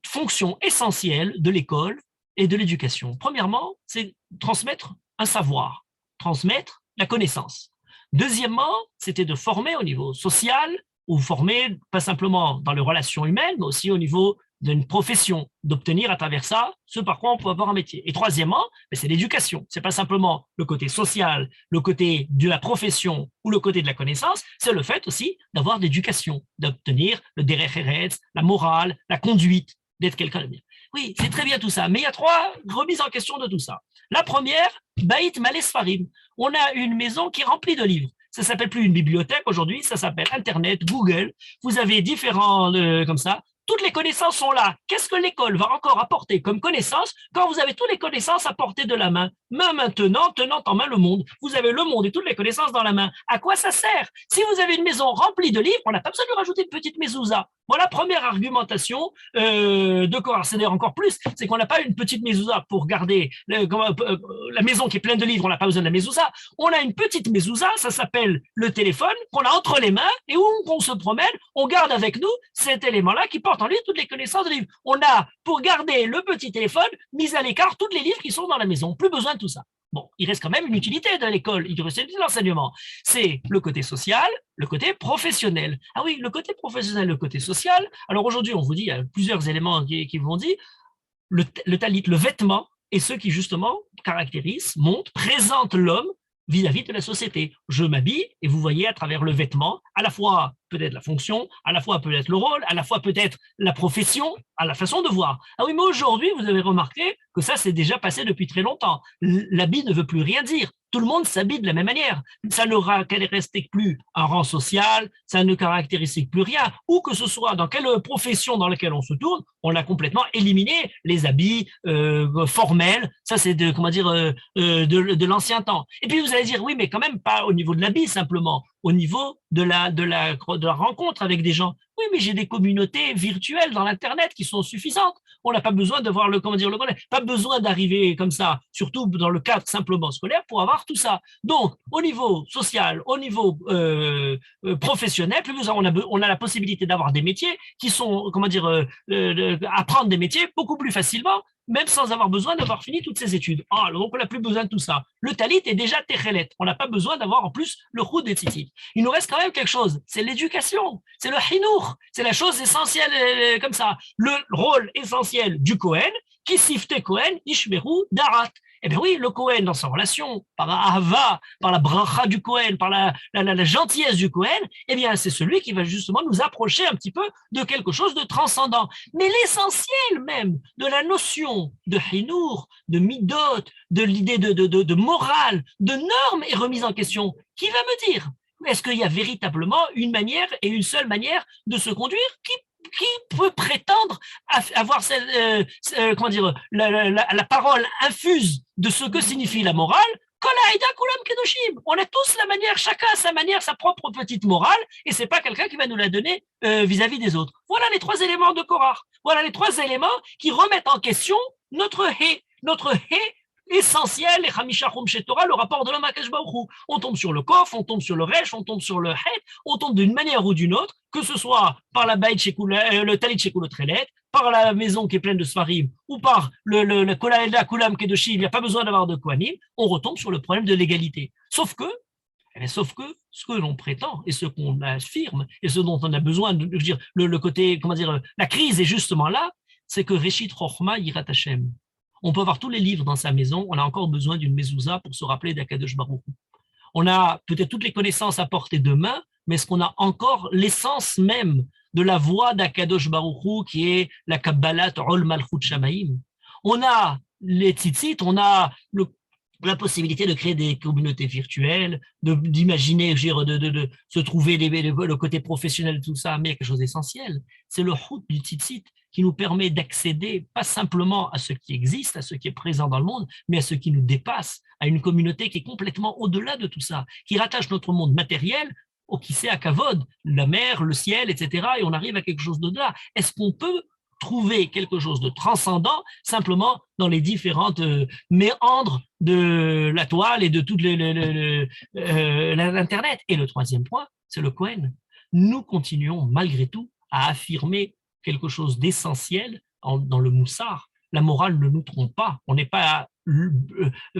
fonctions essentielles de l'école et de l'éducation? Premièrement, c'est transmettre un savoir, transmettre la connaissance. Deuxièmement, c'était de former au niveau social, ou former pas simplement dans les relations humaines, mais aussi au niveau d'une profession, d'obtenir à travers ça ce par quoi on peut avoir un métier. Et troisièmement, c'est l'éducation. C'est pas simplement le côté social, le côté de la profession ou le côté de la connaissance, c'est le fait aussi d'avoir d'éducation, d'obtenir le derech eretz, la morale, la conduite, d'être quelqu'un de bien. Oui, c'est très bien tout ça, mais il y a trois remises en question de tout ça. La première, Bait Malé Sfarim. On a une maison qui est remplie de livres. Ça ne s'appelle plus une bibliothèque aujourd'hui, ça s'appelle Internet, Google. Vous avez différents comme ça. Toutes les connaissances sont là. Qu'est-ce que l'école va encore apporter comme connaissances quand vous avez toutes les connaissances à portée de la main? Main maintenant, tenant en main le monde. Vous avez le monde et toutes les connaissances dans la main. À quoi ça sert? Si vous avez une maison remplie de livres, on n'a pas besoin de lui rajouter une petite mezouza. Voilà, première argumentation de Korach. C'est d'ailleurs encore plus, c'est qu'on n'a pas une petite mezouza pour garder la maison qui est pleine de livres, on n'a pas besoin de la mezouza. On a une petite mezouza, ça s'appelle le téléphone, qu'on a entre les mains et où on se promène, on garde avec nous cet élément-là qui porte en lui toutes les connaissances de livres. On a, pour garder le petit téléphone, mis à l'écart tous les livres qui sont dans la maison. Plus besoin de tout ça. Bon, il reste quand même une utilité de l'école, il reste de l'enseignement. C'est le côté social, le côté professionnel. Ah oui, le côté professionnel, le côté social. Alors aujourd'hui, on vous dit, il y a plusieurs éléments qui vous ont dit, le talit, le vêtement, est ce qui justement caractérise, montre, présente l'homme vis-à-vis de la société. Je m'habille et vous voyez à travers le vêtement, à la fois peut-être la fonction, à la fois peut-être le rôle, à la fois peut-être la profession, à la façon de voir. Ah oui, mais aujourd'hui, vous avez remarqué que ça, c'est déjà passé depuis très longtemps. L'habit ne veut plus rien dire. Tout le monde s'habille de la même manière. Ça ne caractérise plus un rang social, ça ne caractérise plus rien. Ou que ce soit dans quelle profession dans laquelle on se tourne, on a complètement éliminé les habits formels. Ça, c'est de l'ancien temps. Et puis, vous allez dire, oui, mais quand même pas au niveau de l'habit simplement, au niveau de la rencontre avec des gens. Oui, mais j'ai des communautés virtuelles dans l'Internet qui sont suffisantes. On n'a pas besoin de voir le collège, pas besoin d'arriver comme ça, surtout dans le cadre simplement scolaire, pour avoir tout ça. Donc, au niveau social, au niveau professionnel, on a la possibilité d'avoir des métiers qui sont, apprendre des métiers beaucoup plus facilement, même sans avoir besoin d'avoir fini toutes ces études. Donc, on n'a plus besoin de tout ça. Le talit est déjà techelet. On n'a pas besoin d'avoir en plus le chou des tzitzit. Il nous reste quand même quelque chose. C'est l'éducation. C'est le chinour. C'est la chose essentielle comme ça. Le rôle essentiel du Kohen, qui sifte Kohen, ishmeru, darat. Eh bien oui, le Kohen, dans sa relation, par la Ahava, par la bracha du Kohen, par la gentillesse du Kohen, eh bien, c'est celui qui va justement nous approcher un petit peu de quelque chose de transcendant. Mais l'essentiel même de la notion de Hinour, de Midot, de l'idée de morale, de normes est remise en question. Qui va me dire? Est-ce qu'il y a véritablement une manière et une seule manière de se conduire qui peut prétendre avoir la parole infuse de ce que signifie la morale? On a tous la manière, chacun a sa manière, sa propre petite morale, et c'est pas quelqu'un qui va nous la donner vis-à-vis des autres. Voilà les trois éléments de Korach. Voilà les trois éléments qui remettent en question notre essentiel, les Hamisha Chumshe Torah, le rapport de l'homme à Akash Baruch Hu. On tombe sur le Kof, on tombe sur le Resh, on tombe sur le Het, on tombe d'une manière ou d'une autre, que ce soit par le Talit Shekul Trelet, par la maison qui est pleine de Sfarim, ou par le Kolaelda Kulam Kedoshim, il n'y a pas besoin d'avoir de Kohanim, on retombe sur le problème de l'égalité. Sauf que ce que l'on prétend et ce qu'on affirme et ce dont on a besoin de dire, le côté, la crise est justement là, c'est que Reshit Chochma Yirat Hashem. On peut avoir tous les livres dans sa maison, on a encore besoin d'une mezouza pour se rappeler d'Akadosh Baruch Hu. On a peut-être toutes les connaissances à portée de main, mais est-ce qu'on a encore l'essence même de la voix d'Akadosh Baruch Hu qui est la Kabbalat Ol Malchut Shamaim? On a les tzitzit, on a la possibilité de créer des communautés virtuelles, d'imaginer, de se trouver le côté professionnel de tout ça, mais il y a quelque chose d'essentiel, c'est le chut du tzitzit qui nous permet d'accéder pas simplement à ce qui existe, à ce qui est présent dans le monde, mais à ce qui nous dépasse, à une communauté qui est complètement au-delà de tout ça, qui rattache notre monde matériel au qui sait à Kavod, la mer, le ciel, etc., et on arrive à quelque chose d'au-delà. Est-ce qu'on peut trouver quelque chose de transcendant simplement dans les différentes méandres de la toile et de toute l'Internet? Et le troisième point, c'est le Kohen. Nous continuons malgré tout à affirmer quelque chose d'essentiel dans le moussard. La morale ne nous trompe pas. On n'est pas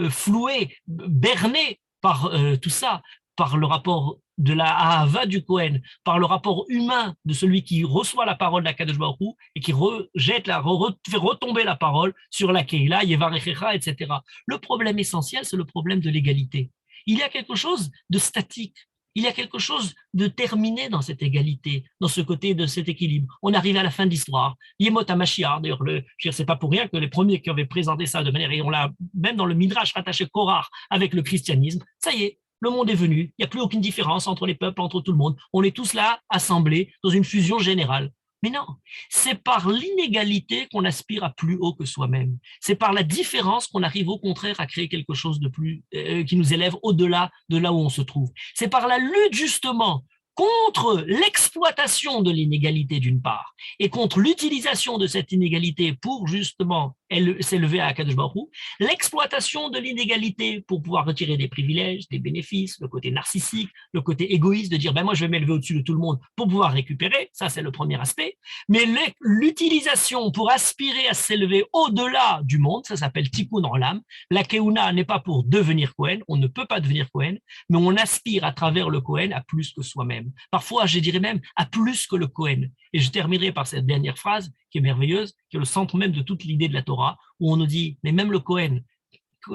floué, berné par tout ça, par le rapport de la Ahava du Kohen, par le rapport humain de celui qui reçoit la parole de la Kadosh Baruch Hu et qui fait retomber la parole sur la Keila, Yevarechecha, etc. Le problème essentiel, c'est le problème de l'égalité. Il y a quelque chose de statique. Il y a quelque chose de terminé dans cette égalité, dans ce côté de cet équilibre. On arrive à la fin de l'histoire. Yemot HaMashiach, d'ailleurs, c'est pas pour rien que les premiers qui avaient présenté ça de manière, et on l'a même dans le Midrash rattaché Korach avec le christianisme, ça y est, le monde est venu, il n'y a plus aucune différence entre les peuples, entre tout le monde. On est tous là, assemblés, dans une fusion générale. Mais non, c'est par l'inégalité qu'on aspire à plus haut que soi-même. C'est par la différence qu'on arrive au contraire à créer quelque chose de plus qui nous élève au-delà de là où on se trouve. C'est par la lutte justement contre l'exploitation de l'inégalité d'une part et contre l'utilisation de cette inégalité pour justement s'élever à Akadosh Baruch Hu, l'exploitation de l'inégalité pour pouvoir retirer des privilèges, des bénéfices, le côté narcissique, le côté égoïste de dire ben moi je vais m'élever au-dessus de tout le monde pour pouvoir récupérer, ça c'est le premier aspect, mais l'utilisation pour aspirer à s'élever au-delà du monde, ça s'appelle tikkun olam. La keuna n'est pas pour devenir Kohen, on ne peut pas devenir Kohen, mais on aspire à travers le Kohen à plus que soi-même. Parfois, je dirais même à plus que le Kohen. Et je terminerai par cette dernière phrase qui est merveilleuse, qui est le centre même de toute l'idée de la Torah, où on nous dit, mais même le Kohen,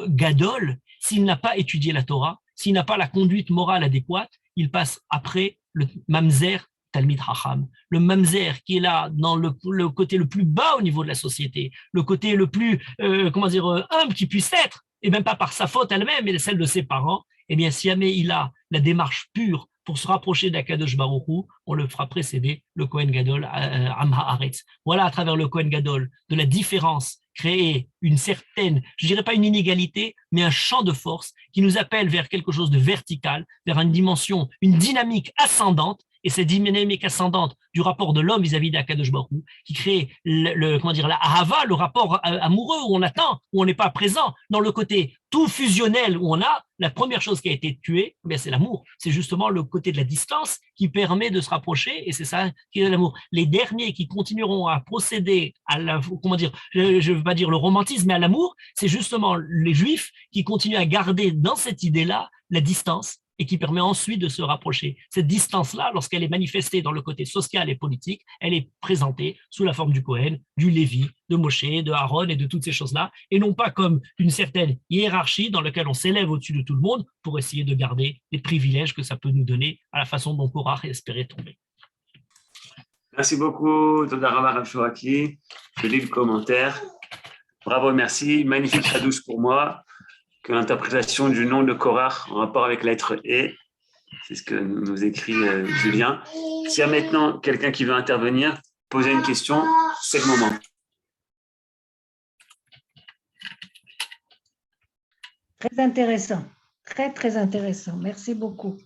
Gadol, s'il n'a pas étudié la Torah, s'il n'a pas la conduite morale adéquate, il passe après le Mamzer Talmid Hacham, le Mamzer qui est là dans le côté le plus bas au niveau de la société, le côté le plus humble qui puisse être, et même pas par sa faute elle-même, mais celle de ses parents. Eh bien, si jamais il a la démarche pure pour se rapprocher d'Akadosh Baruch Hu, on le fera précéder le Kohen Gadol Am Haaretz. Voilà, à travers le Kohen Gadol, de la différence, créer une certaine, je dirais pas une inégalité, mais un champ de force qui nous appelle vers quelque chose de vertical, vers une dimension, une dynamique ascendante. Et cette dynamique ascendante du rapport de l'homme vis-à-vis d'Akadosh Baruch Hu, qui crée la ahava, le rapport amoureux où on attend, où on n'est pas présent, dans le côté tout fusionnel où on a, la première chose qui a été tuée, c'est l'amour. C'est justement le côté de la distance qui permet de se rapprocher, et c'est ça qui est l'amour. Les derniers qui continueront à procéder à je ne veux pas dire le romantisme, mais à l'amour, c'est justement les juifs qui continuent à garder dans cette idée-là la distance, et qui permet ensuite de se rapprocher. Cette distance-là, lorsqu'elle est manifestée dans le côté social et politique, elle est présentée sous la forme du Kohen, du Lévi, de Moshe, de Aaron et de toutes ces choses-là, et non pas comme une certaine hiérarchie dans laquelle on s'élève au-dessus de tout le monde pour essayer de garder les privilèges que ça peut nous donner à la façon dont Korach espérait tomber. Merci beaucoup, Toda Rabba Rav Shoraki. Je lis le commentaire. Bravo, merci. Magnifique chadouche pour moi. Que l'interprétation du nom de Korach en rapport avec la lettre E, c'est ce que nous écrit Julien. S'il y a maintenant quelqu'un qui veut intervenir, poser une question, c'est le moment. Très intéressant, très intéressant. Merci beaucoup.